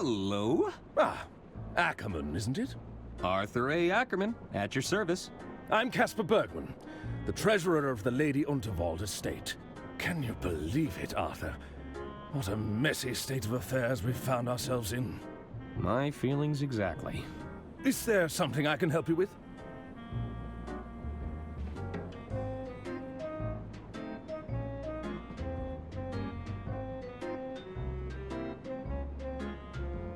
Hello. Ah, Ackerman, isn't it? Arthur A. Ackerman, at your service. I'm Caspar Bergman, the treasurer of the Lady Unterwald estate. Can you believe it, Arthur? What a messy state of affairs we've found ourselves in. My feelings exactly. Is there something I can help you with?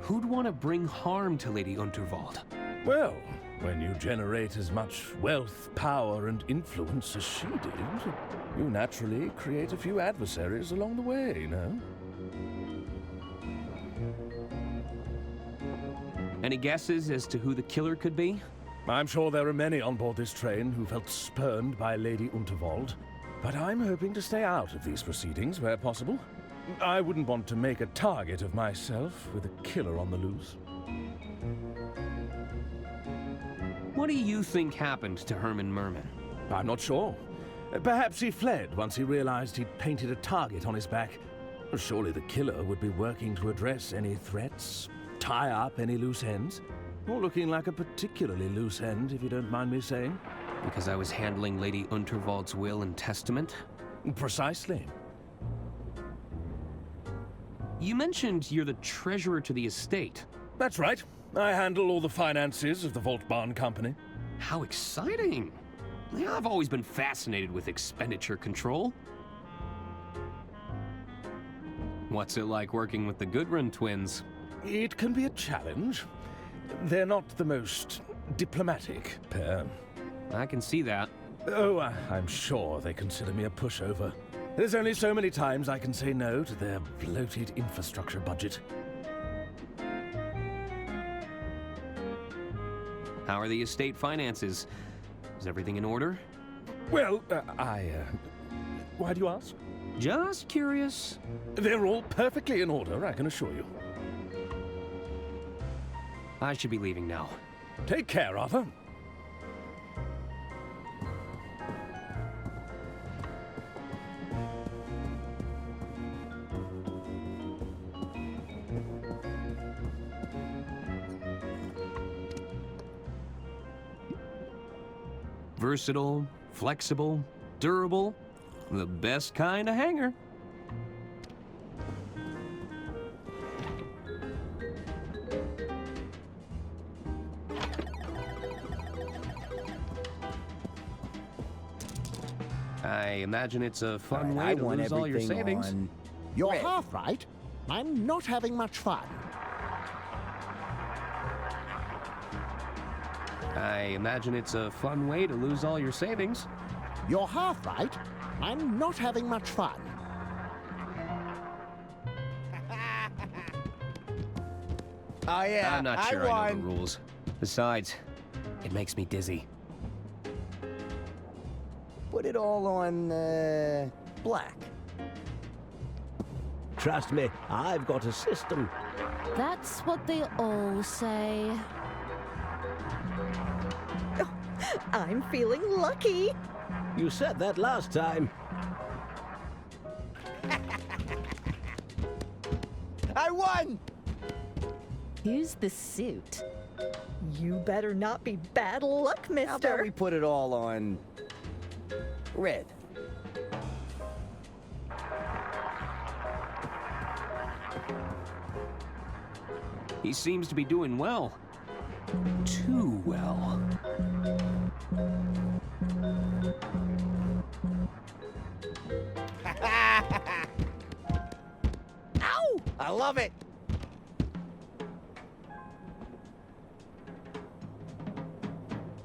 Who'd want to bring harm to Lady Unterwald? Well, when you generate as much wealth, power, and influence as she did, you naturally create a few adversaries along the way, no? Any guesses as to who the killer could be? I'm sure there are many on board this train who felt spurned by Lady Unterwald, but I'm hoping to stay out of these proceedings where possible. I wouldn't want to make a target of myself with a killer on the loose. What do you think happened to Herman Merman? I'm not sure. Perhaps he fled once he realized he'd painted a target on his back. Surely the killer would be working to address any threats, tie up any loose ends. Or looking like a particularly loose end, if you don't mind me saying. Because I was handling Lady Unterwald's will and testament? Precisely. You mentioned you're the treasurer to the estate. That's right. I handle all the finances of the Vault Barn Company. How exciting! Yeah, I've always been fascinated with expenditure control. What's it like working with the Goodrun twins? It can be a challenge. They're not the most diplomatic pair. I can see that. Oh, I'm sure they consider me a pushover. There's only so many times I can say no to their bloated infrastructure budget. How are the estate finances? Is everything in order? Well, why do you ask? Just curious. They're all perfectly in order, I can assure you. I should be leaving now. Take care, Arthur. Versatile, flexible, durable, the best kind of hanger. I imagine it's a fun way to lose all your savings. You're half right. I'm not having much fun. I imagine it's a fun way to lose all your savings. You're half right. I'm not having much fun. Oh yeah, I'm not sure I know the rules. Besides, it makes me dizzy. Put it all on, black. Trust me, I've got a system. That's what they all say. I'm feeling lucky. You said that last time. I won! Who's the suit? You better not be bad luck, mister. How about we put it all on red? He seems to be doing well. Too well. Ow! I love it!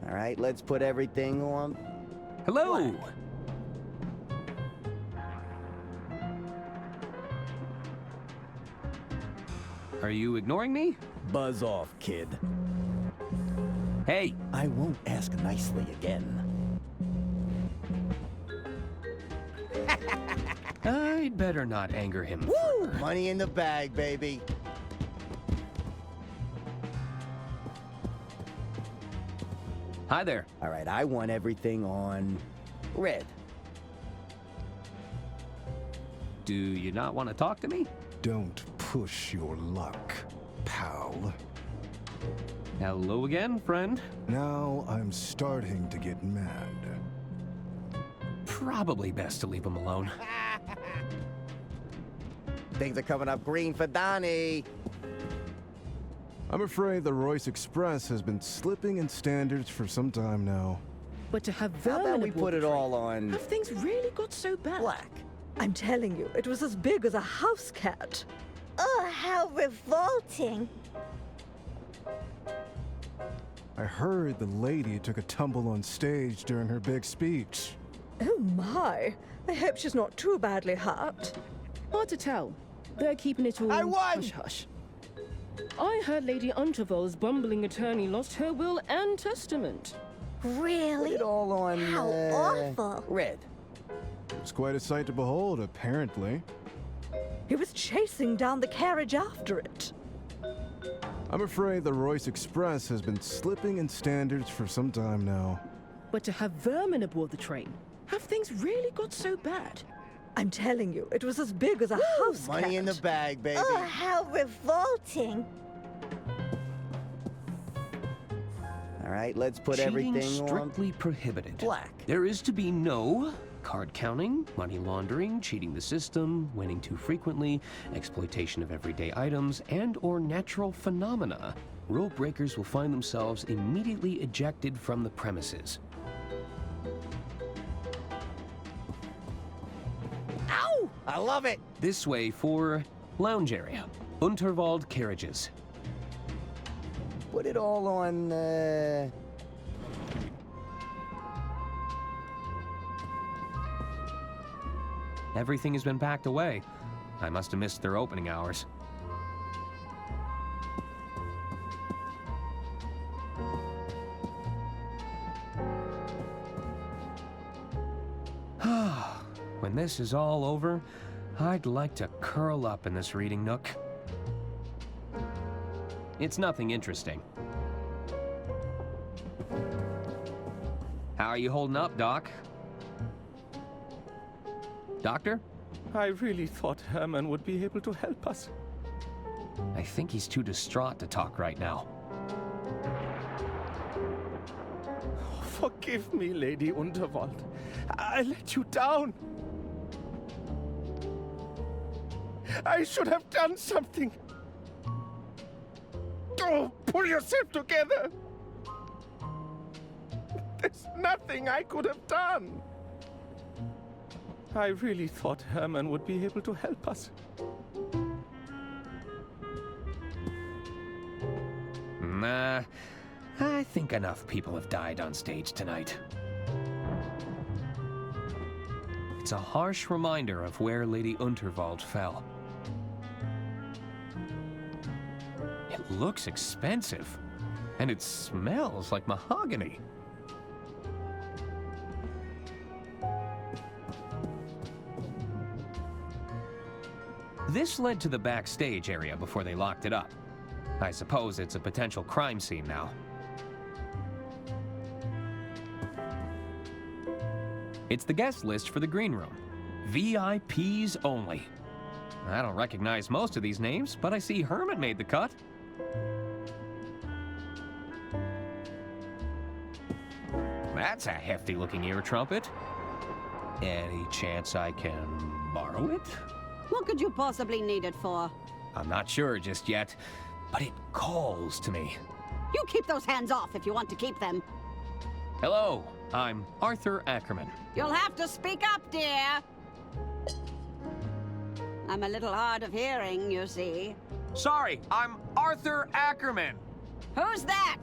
All right, let's put everything on. Hello! Are you ignoring me? Buzz off, kid. Hey! I won't ask nicely again. I'd better not anger him. Woo! Money in the bag, baby. Hi there. All right, I want everything on red. Do you not want to talk to me? Don't push your luck. pal. Hello again, friend. Now I'm starting to get mad. Probably best to leave him alone. Things are coming up green for Donnie. I'm afraid the Royce Express has been slipping in standards for some time now. But to have How vermin about we aboard put the it train, all on have things really got so bad? black? I'm telling you, it was as big as a house cat. Oh, how revolting. I heard the lady took a tumble on stage during her big speech. Oh my. I hope she's not too badly hurt. Hard to tell. They're keeping it all hush-hush. I heard Lady Untervold's bumbling attorney lost her will and testament. Really? Put it all on How awful. red. It's quite a sight to behold, apparently. He was chasing down the carriage after it. I'm afraid the Royce Express has been slipping in standards for some time now. But to have vermin aboard the train, have things really got so bad? I'm telling you, it was as big as a house cat. Money in the bag, baby. Oh, how revolting. All right, let's put Cheating everything strictly prohibited. black. There is to be no card counting, money laundering, cheating the system, winning too frequently, exploitation of everyday items, and or natural phenomena. Rule breakers will find themselves immediately ejected from the premises. Ow! I love it. This way for lounge area. Unterwald carriages. Put it all on Everything has been packed away. I must have missed their opening hours. When this is all over, I'd like to curl up in this reading nook. It's nothing interesting. How are you holding up, Doc? Doctor? I really thought Herman would be able to help us. I think he's too distraught to talk right now. Forgive me, Lady Unterwald. I let you down. I should have done something. Oh, pull yourself together. There's nothing I could have done. I really thought Herman would be able to help us. Nah, I think enough people have died on stage tonight. It's a harsh reminder of where Lady Unterwald fell. It looks expensive, and it smells like mahogany. This led to the backstage area before they locked it up. I suppose it's a potential crime scene now. It's the guest list for the green room. VIPs only. I don't recognize most of these names, but I see Herman made the cut. That's a hefty-looking ear trumpet. Any chance I can borrow it? What could you possibly need it for? I'm not sure just yet, but it calls to me. You keep those hands off if you want to keep them. Hello, I'm Arthur Ackerman. You'll have to speak up, dear. I'm a little hard of hearing, you see. Sorry, I'm Arthur Ackerman. Who's that?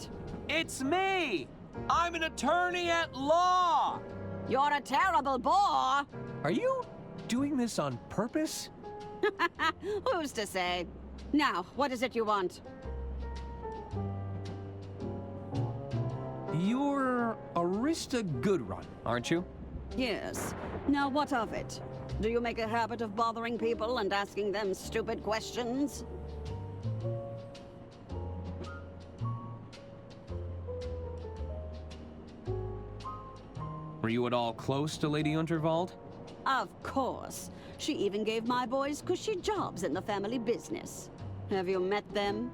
It's me. I'm an attorney at law. You're a terrible bore. Are you doing this on purpose? Who's to say? Now, what is it you want? You're Arista Goodrun, aren't you? Yes. Now, what of it? Do you make a habit of bothering people and asking them stupid questions? Were you at all close to Lady Unterwald? Of course. She even gave my boys cushy jobs in the family business. Have you met them?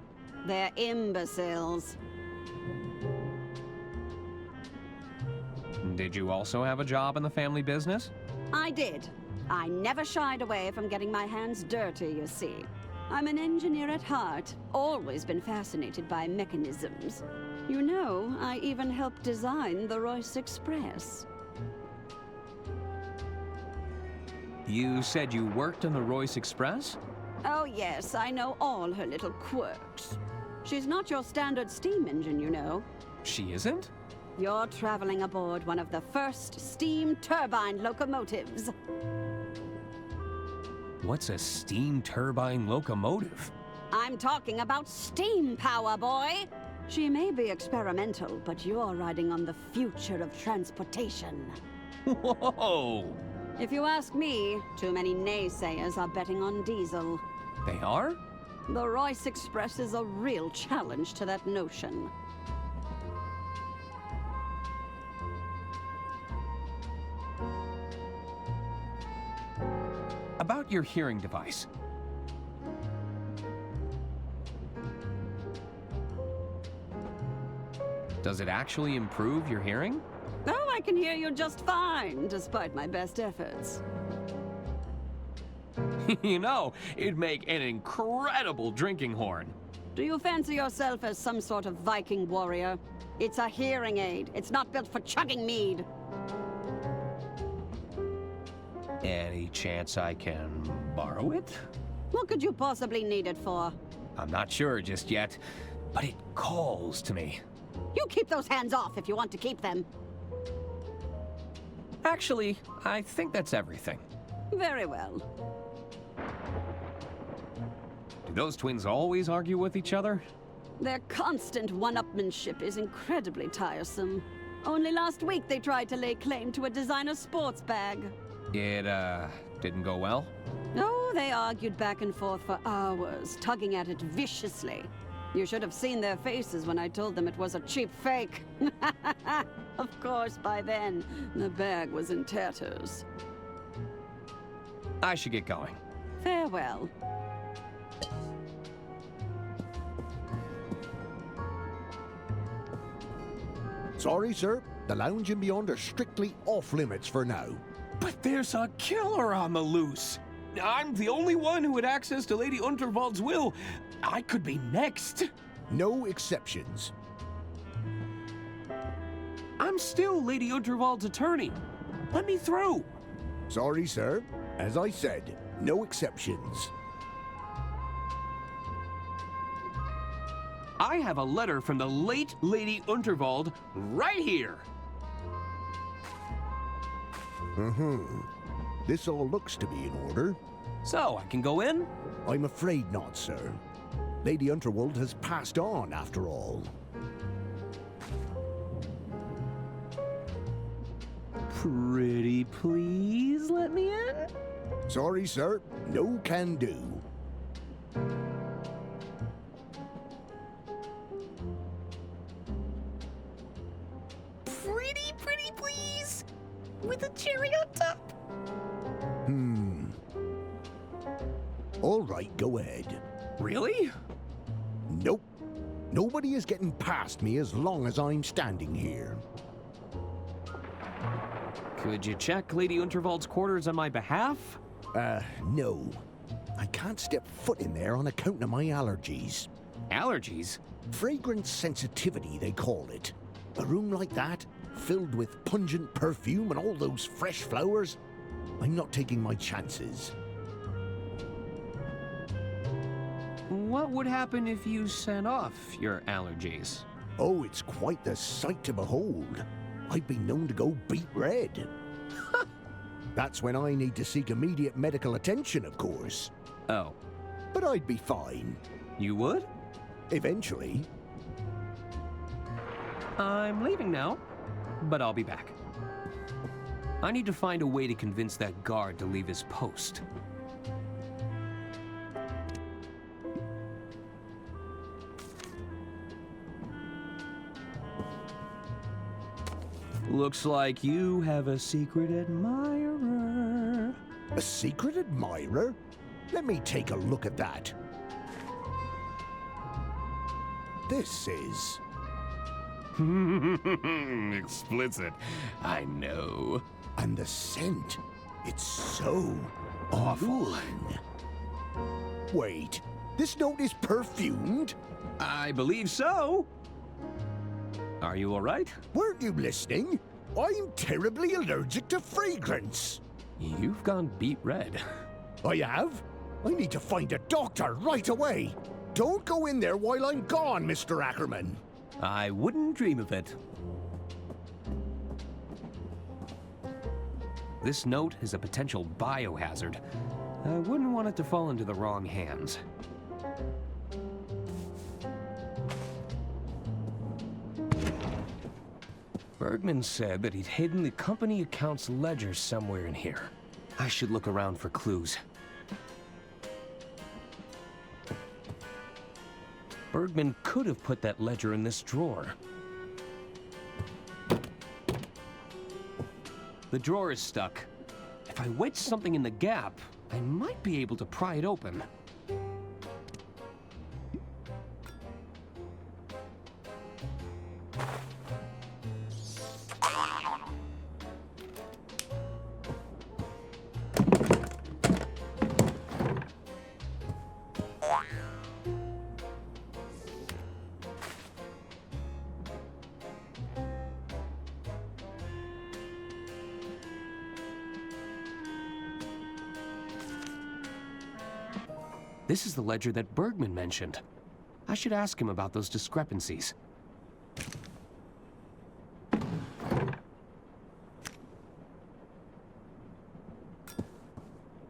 They're imbeciles. Did you also have a job in the family business? I did. I never shied away from getting my hands dirty, you see. I'm an engineer at heart, always been fascinated by mechanisms. You know, I even helped design the Royce Express. You said you worked on the Royce Express? Oh yes, I know all her little quirks. She's not your standard steam engine, you know. She isn't? You're traveling aboard one of the first steam turbine locomotives. What's a steam turbine locomotive? I'm talking about steam power, boy! She may be experimental, but you're riding on the future of transportation. Whoa! If you ask me, too many naysayers are betting on diesel. They are? The Royce Express is a real challenge to that notion. About your hearing device. Does it actually improve your hearing? Oh, I can hear you just fine, despite my best efforts. You know, it'd make an incredible drinking horn. Do you fancy yourself as some sort of Viking warrior? It's a hearing aid. It's not built for chugging mead. Any chance I can borrow it? What could you possibly need it for? I'm not sure just yet, but it calls to me. You keep those hands off if you want to keep them. Actually, I think that's everything. Very well. Do those twins always argue with each other? Their constant one-upmanship is incredibly tiresome. Only last week they tried to lay claim to a designer sports bag. It, didn't go well? Oh, they argued back and forth for hours, tugging at it viciously. You should have seen their faces when I told them it was a cheap fake. Of course, by then, the bag was in tatters. I should get going. Farewell. Sorry, sir. The lounge and beyond are strictly off limits for now. But there's a killer on the loose. I'm the only one who had access to Lady Unterwald's will. I could be next. No exceptions. I'm still Lady Unterwald's attorney. Let me through. Sorry, sir. As I said, no exceptions. I have a letter from the late Lady Unterwald right here. This all looks to be in order. So, I can go in? I'm afraid not, sir. Lady Unterwald has passed on, after all. Pretty please let me in? Sorry, sir. No can do. Pretty please? With a cherry on top? All right, go ahead. Really? Nope. Nobody is getting past me as long as I'm standing here. Could you check Lady Unterwald's quarters on my behalf? No. I can't step foot in there on account of my allergies. Allergies? Fragrance sensitivity, they call it. A room like that, filled with pungent perfume and all those fresh flowers, I'm not taking my chances. What would happen if you sent off your allergies? Oh, it's quite the sight to behold. I've been known to go beet red. That's when I need to seek immediate medical attention, of course. Oh. But I'd be fine. You would? Eventually. I'm leaving now, but I'll be back. I need to find a way to convince that guard to leave his post. Looks like you have a secret admirer. A secret admirer? Let me take a look at that. this is. Explicit. I know. And the scent. It's so awful. Wait, this note is perfumed? I believe so. Are you all right? Weren't you listening? I'm terribly allergic to fragrance. You've gone beet red. I have? I need to find a doctor right away. Don't go in there while I'm gone, Mr. Ackerman. I wouldn't dream of it. This note is a potential biohazard. I wouldn't want it to fall into the wrong hands. Bergman said that he'd hidden the company account's ledger somewhere in here. I should look around for clues. Bergman could have put that ledger in this drawer. The drawer is stuck. If I wedge something in the gap, I might be able to pry it open. This is the ledger that Bergman mentioned. I should ask him about those discrepancies.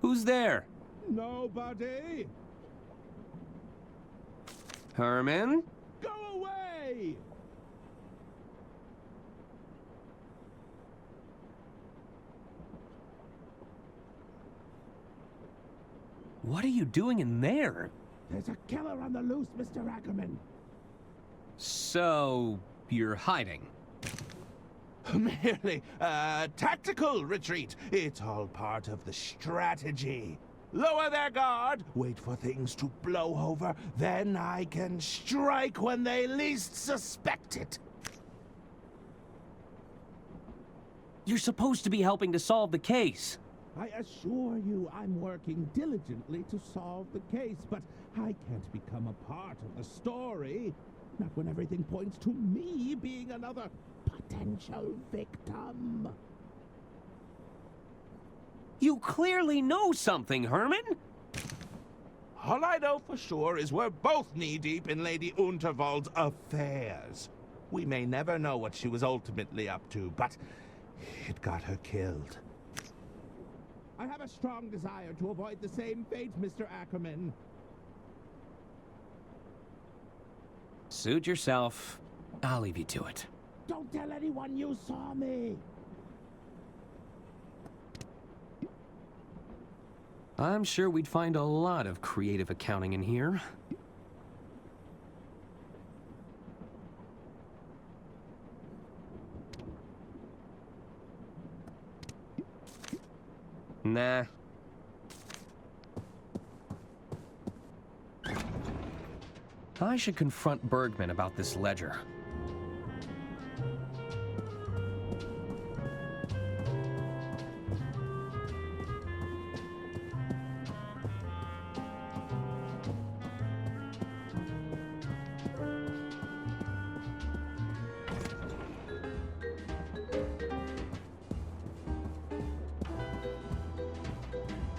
Who's there? Nobody. Herman? Go away! What are you doing in there? There's a killer on the loose, Mr. Ackerman. So, you're hiding? Merely a tactical retreat. It's all part of the strategy. Lower their guard, wait for things to blow over, then I can strike when they least suspect it. You're supposed to be helping to solve the case. I assure you I'm working diligently to solve the case, but I can't become a part of the story. Not when everything points to me being another potential victim. You clearly know something, Herman! All I know for sure is we're both knee-deep in Lady Unterwald's affairs. We may never know what she was ultimately up to, but it got her killed. I have a strong desire to avoid the same fate, Mr. Ackerman. Suit yourself. I'll leave you to it. Don't tell anyone you saw me. I'm sure we'd find a lot of creative accounting in here. Nah. I should confront Bergman about this ledger.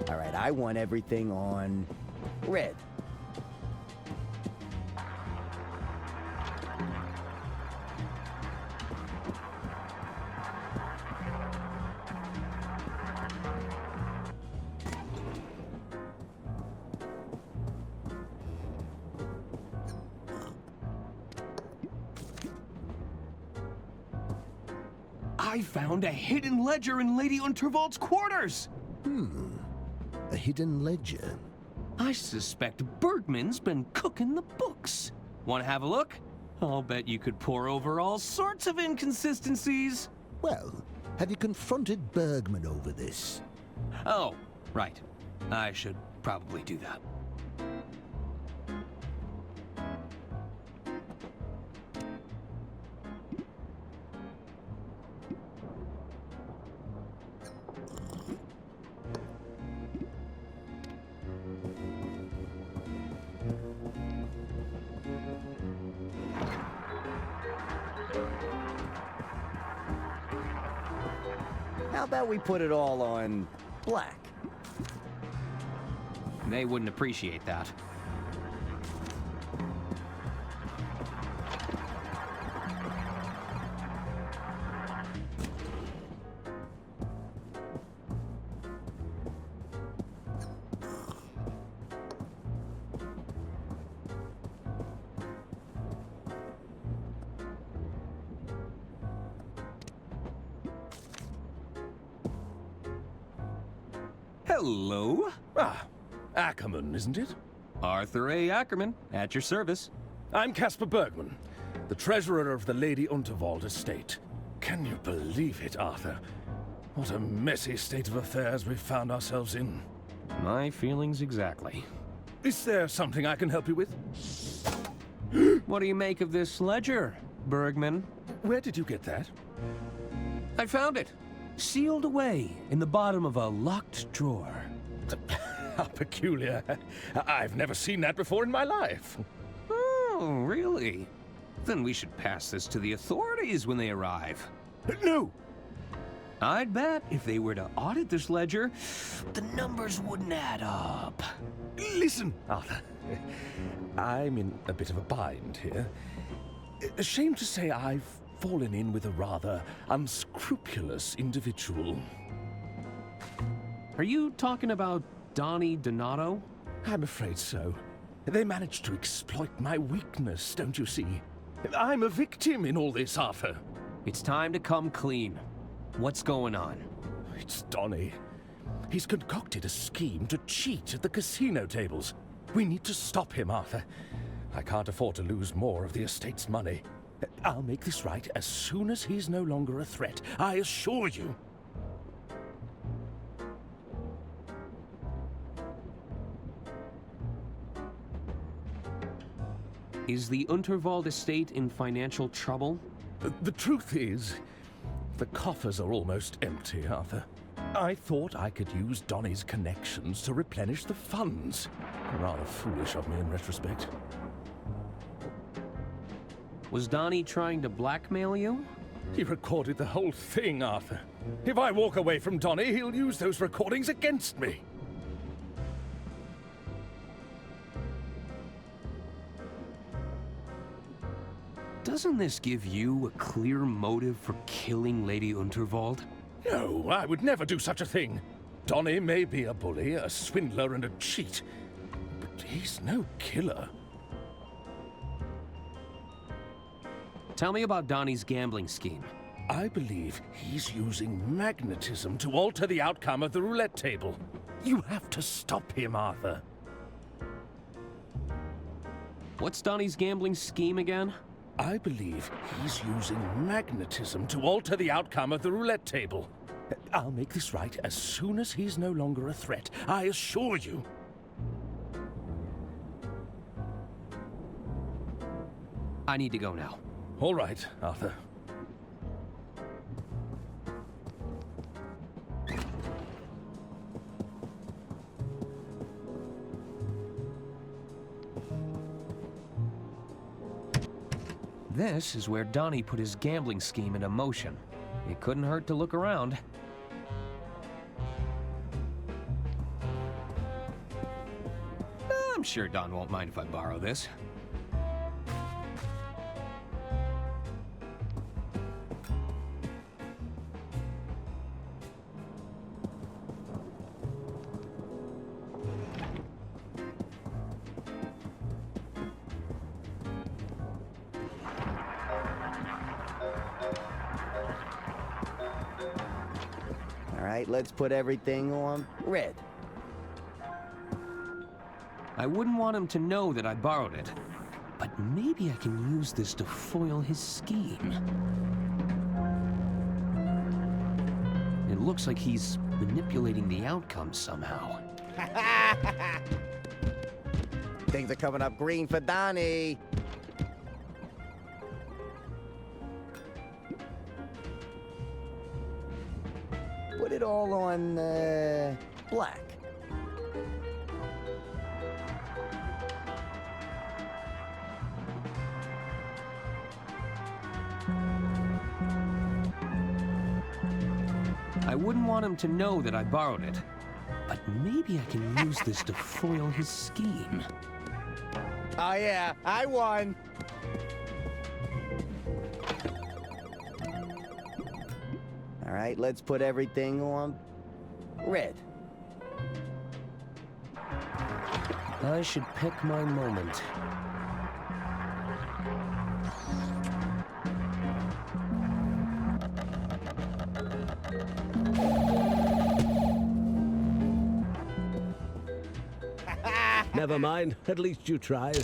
All right, I want everything on red. I found a hidden ledger in Lady Unterwald's quarters! A hidden ledger. I suspect Bergman's been cooking the books. Want to have a look? I'll bet you could pore over all sorts of inconsistencies. Well, have you confronted Bergman over this? Oh, right. I should probably do that. How about we put it all on black? They wouldn't appreciate that. Hello? Ah, Ackerman, isn't it? Arthur A. Ackerman, at your service. I'm Caspar Bergman, the treasurer of the Lady Unterwald estate. Can you believe it, Arthur? What a messy state of affairs we've found ourselves in. My feelings exactly. Is there something I can help you with? What do you make of this ledger, Bergman? Where did you get that? I found it. Sealed away in the bottom of a locked drawer. How peculiar. I've never seen that before in my life. Oh, really? Then we should pass this to the authorities when they arrive. No! I'd bet if they were to audit this ledger, the numbers wouldn't add up. Listen, Arthur. I'm in a bit of a bind here. Ashamed to say I've fallen in with a rather unscrupulous individual. Are you talking about Donnie Donato? I'm afraid so. They managed to exploit my weakness, don't you see? I'm a victim in all this, Arthur. It's time to come clean. What's going on? It's Donnie. He's concocted a scheme to cheat at the casino tables. We need to stop him, Arthur. I can't afford to lose more of the estate's money. I'll make this right as soon as he's no longer a threat, I assure you. Is the Unterwald estate in financial trouble? The truth is, the coffers are almost empty, Arthur. I thought I could use Donnie's connections to replenish the funds. Rather foolish of me in retrospect. Was Donnie trying to blackmail you? He recorded the whole thing, Arthur. If I walk away from Donnie, he'll use those recordings against me. Doesn't this give you a clear motive for killing Lady Unterwald? No, I would never do such a thing. Donnie may be a bully, a swindler, and a cheat, but he's no killer. Tell me about Donnie's gambling scheme. I believe he's using magnetism to alter the outcome of the roulette table. You have to stop him, Arthur. What's Donnie's gambling scheme again? I believe he's using magnetism to alter the outcome of the roulette table. I'll make this right as soon as he's no longer a threat, I assure you. I need to go now. All right, Arthur. This is where Donnie put his gambling scheme into motion. It couldn't hurt to look around. I'm sure Don won't mind if I borrow this. Alright, let's put everything on red. I wouldn't want him to know that I borrowed it, but maybe I can use this to foil his scheme. It looks like he's manipulating the outcome somehow. Things are coming up green for Donnie. Put it all on black. I I wouldn't want him to know that I borrowed it. But maybe I can use this to foil his scheme. Oh yeah, I won! Alright, let's put everything on red. I should pick my moment. Never mind, at least you tried.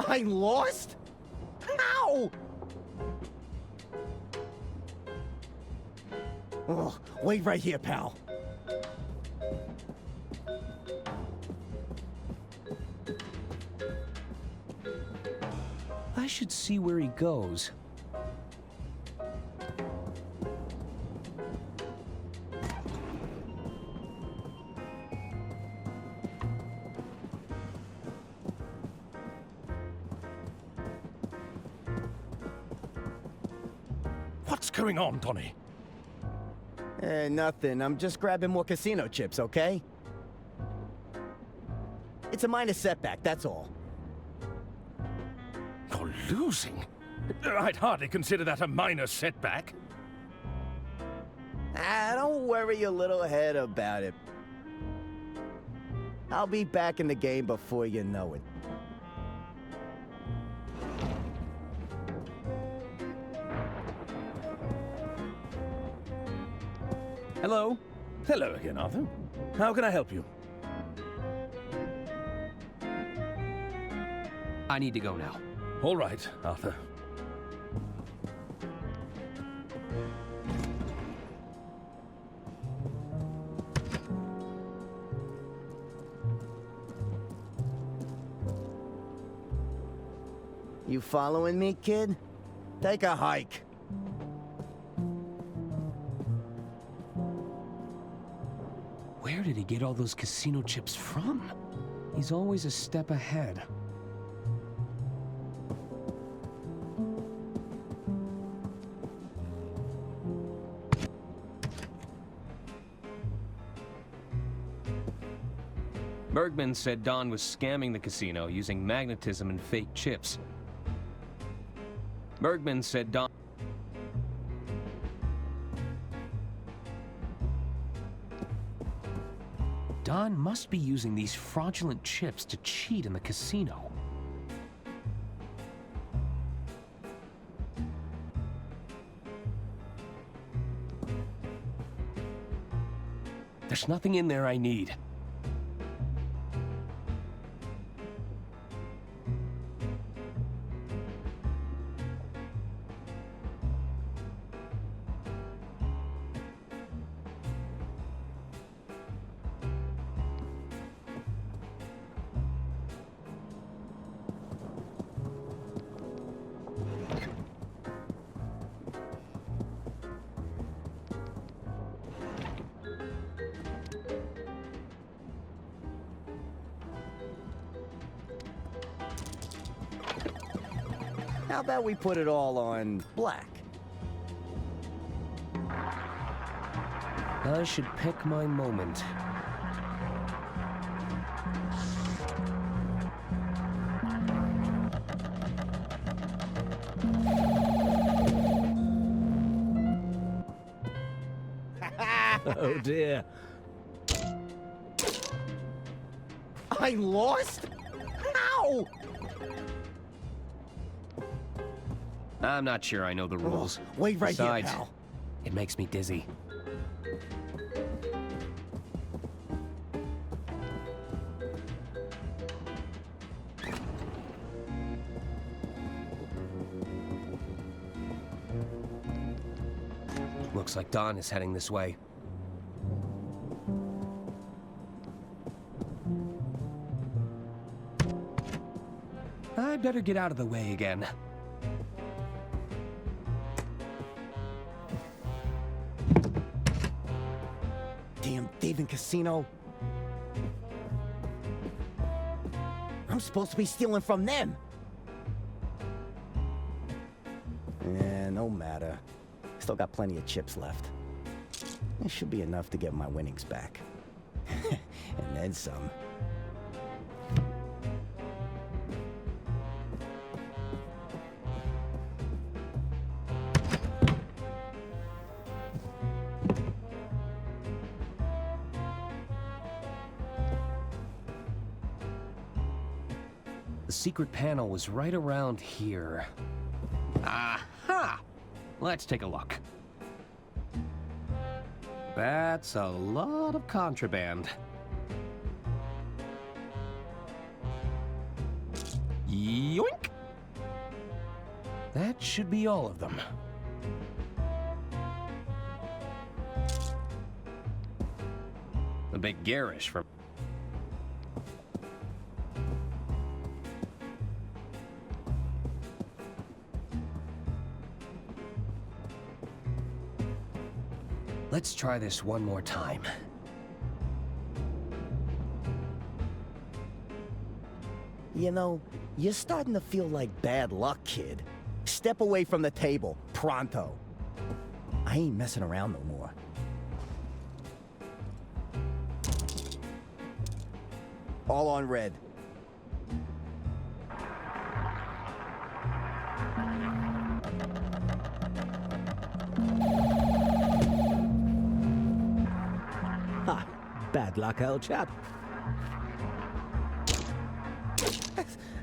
I lost? How? Oh, wait right here, pal. I should see where he goes. What's going on, Donnie? Nothing. I'm just grabbing more casino chips, okay? It's a minor setback, that's all. You're losing? I'd hardly consider that a minor setback. Don't worry your little head about it. I'll be back in the game before you know it. Hello? Hello again, Arthur. How can I help you? I need to go now. All right, Arthur. You following me, kid? Take a hike. Where did he get all those casino chips from? He's always a step ahead. Bergman said Don was scamming the casino using magnetism and fake chips. Bergman said Don... Don must be using these fraudulent chips to cheat in the casino. There's nothing in there I need. How about we put it all on black? I should pick my moment. Oh dear. I lost? How? I'm not sure I know the rules. Wait right Besides, here, pal. It makes me dizzy. Looks like Don is heading this way. I'd better get out of the way again. Damn thieving casino. I'm supposed to be stealing from them. No matter. Still got plenty of chips left. It should be enough to get my winnings back. And then some. The secret panel was right around here. Aha! Let's take a look. That's a lot of contraband. Yoink! That should be all of them. A bit garish for... Let's try this one more time. You know, you're starting to feel like bad luck, kid. Step away from the table, pronto. I ain't messing around no more. All on red. Ha! Bad luck, old chap.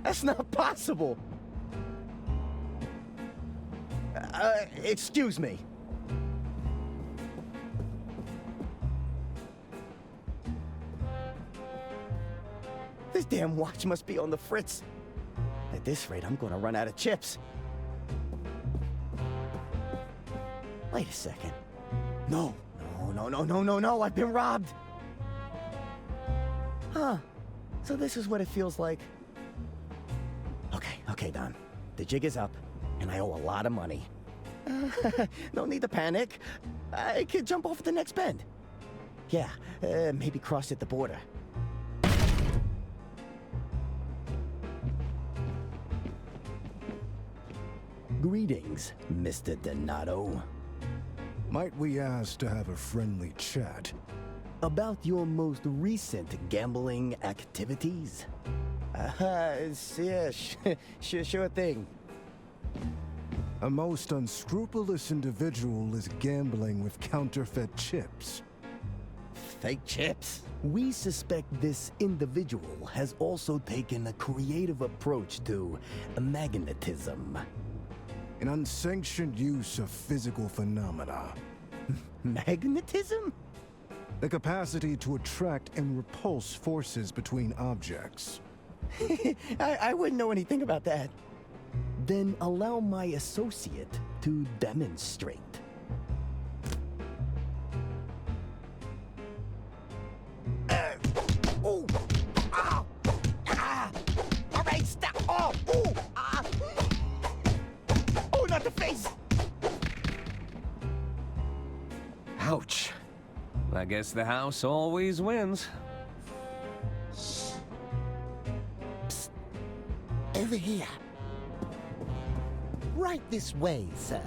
That's not possible. Excuse me. This damn watch must be on the fritz. At this rate, I'm gonna run out of chips. Wait a second. No, I've been robbed. Huh. So this is what it feels like. Okay, Don. The jig is up, and I owe a lot of money. No need to panic. I could jump over the next bend. Yeah, maybe cross at the border. Greetings, Mr. Donato. Might we ask to have a friendly chat? About your most recent gambling activities? Yeah, sure thing. A most unscrupulous individual is gambling with counterfeit chips. Fake chips? We suspect this individual has also taken a creative approach to magnetism. An unsanctioned use of physical phenomena. Magnetism? The capacity to attract and repulse forces between objects. I wouldn't know anything about that. Then allow my associate to demonstrate. All right, stop. Oh, not the face. Ouch. I guess the house always wins. Psst. Over here. Right this way, sir.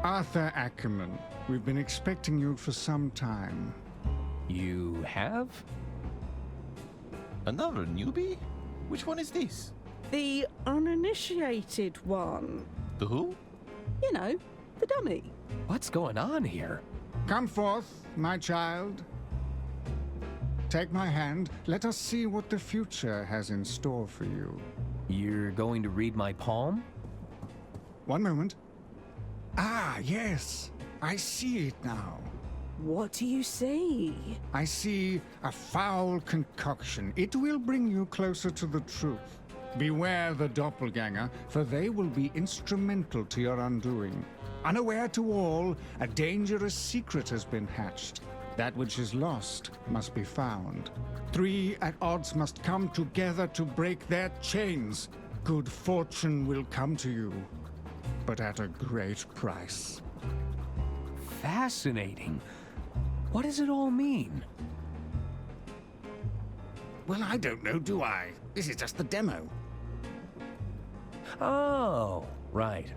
Arthur Ackerman, we've been expecting you for some time. You have? Another newbie? Which one is this? The uninitiated one. The who? You know, the dummy. What's going on here? Come forth, my child. Take my hand. Let us see what the future has in store for you. You're going to read my palm? One moment. Ah, yes. I see it now. What do you see? I see a foul concoction. It will bring you closer to the truth. Beware the doppelganger, for they will be instrumental to your undoing. Unaware to all, a dangerous secret has been hatched. That which is lost must be found. 3 at odds must come together to break their chains. Good fortune will come to you, but at a great price. Fascinating. What does it all mean? Well, I don't know, do I? This is just the demo. Oh, right.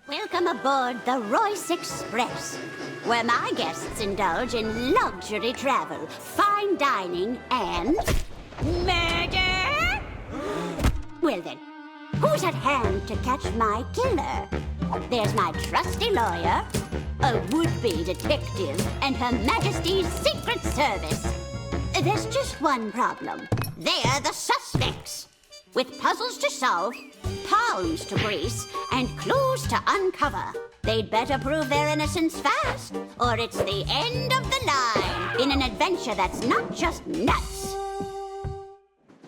Welcome aboard the Royce Express, where my guests indulge in luxury travel, fine dining, and murder! Well then, who's at hand to catch my killer? There's my trusty lawyer, a would-be detective, and Her Majesty's Secret Service. There's just one problem. They're the suspects. With puzzles to solve, palms to grease, and clues to uncover, they'd better prove their innocence fast, or it's the end of the line in an adventure that's not just nuts.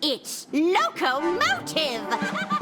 It's Loco Motive!